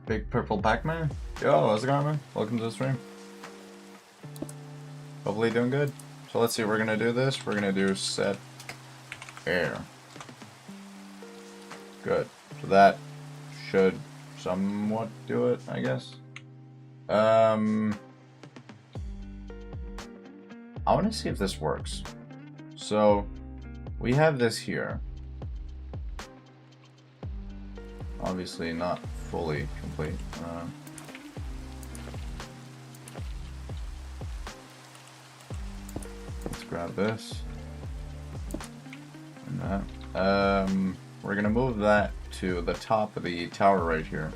Big Purple Pac-Man? Yo, how's it going, man? Welcome to the stream. Hopefully doing good. So let's see, we're gonna do this. We're gonna do set air. Good. So that should somewhat do it, I guess. I want to see if this works. So we have this here. Obviously not fully complete. Let's grab this and that. We're gonna move that to the top of the tower right here,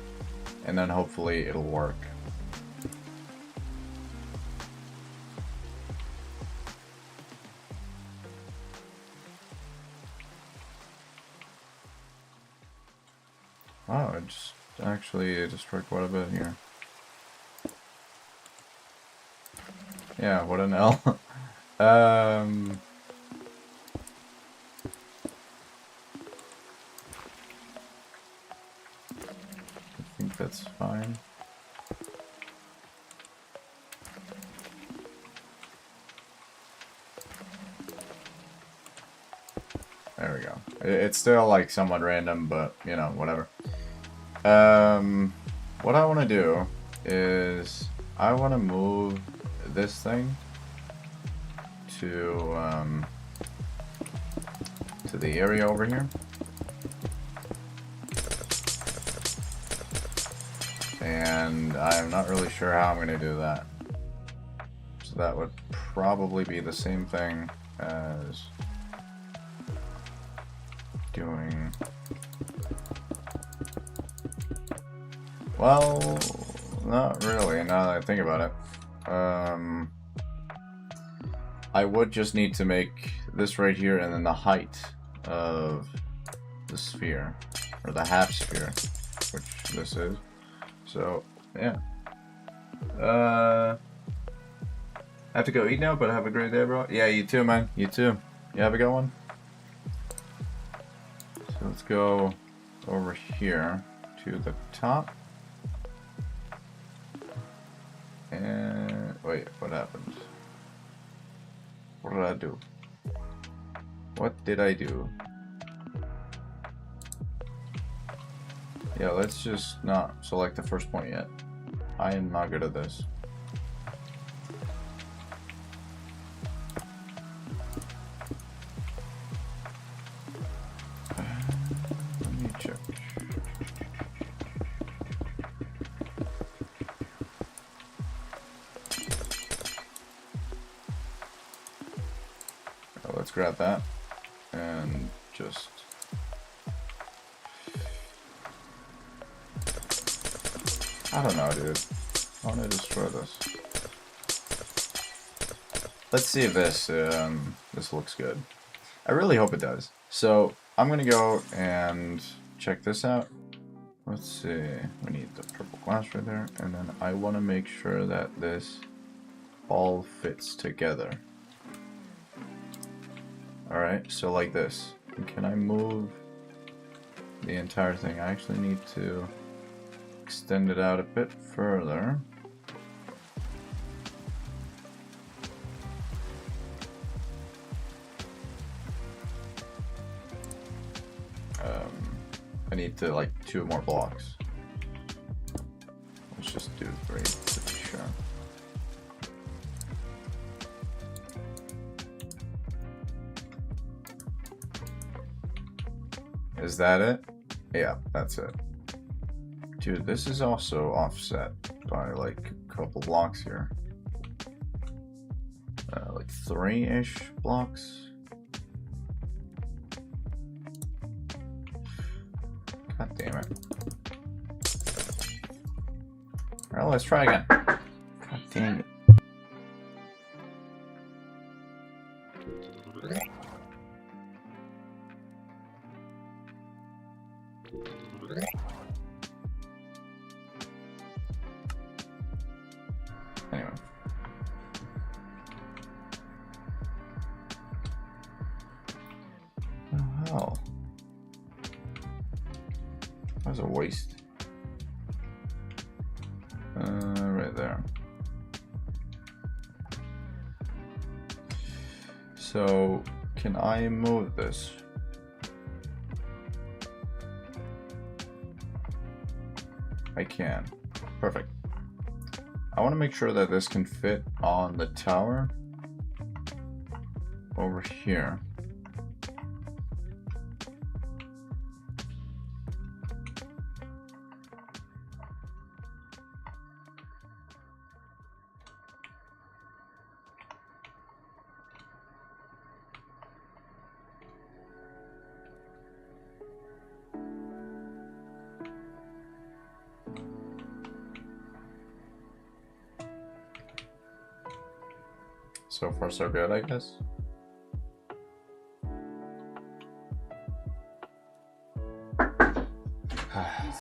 and then hopefully it'll work. Wow, it just actually destroyed quite a bit here. Yeah, what an L. I think that's fine. There we go. It's still like somewhat random, but you know, whatever. What I want to do is I want to move this thing to the area over here, and I'm not really sure how I'm going to do that. So that would probably be the same thing as doing. Well, not really, now that I think about it. I would just need to make this right here and then the height of the sphere, or the half sphere, which this is. So, yeah. I have to go eat now, but have a great day, bro. Yeah, you too, man. You too. You have a good one. So let's go over here to the top. And wait, what happened? What did I do? What did I do? Yeah, let's just not select the first point yet. I am not good at this. Let me check. Let's grab that and just I don't know, dude. I want to destroy this. Let's see if this this looks good. I really hope it does. So I'm gonna go and check this out. Let's see. We need the purple glass right there, and then I want to make sure that this all fits together. Alright, so like this. Can I move the entire thing? I actually need to extend it out a bit further. I need to like 2 more blocks. Let's just do 3 to be sure. Is that it? Yeah, that's it. Dude, this is also offset by like a couple blocks here. Like 3-ish blocks. God damn it. Alright, let's try again. God damn it. Anyway. Oh hell. That was a waste. Right there. So, can I move this? I can. Perfect. I want to make sure that this can fit on the tower over here. So far so good, I guess.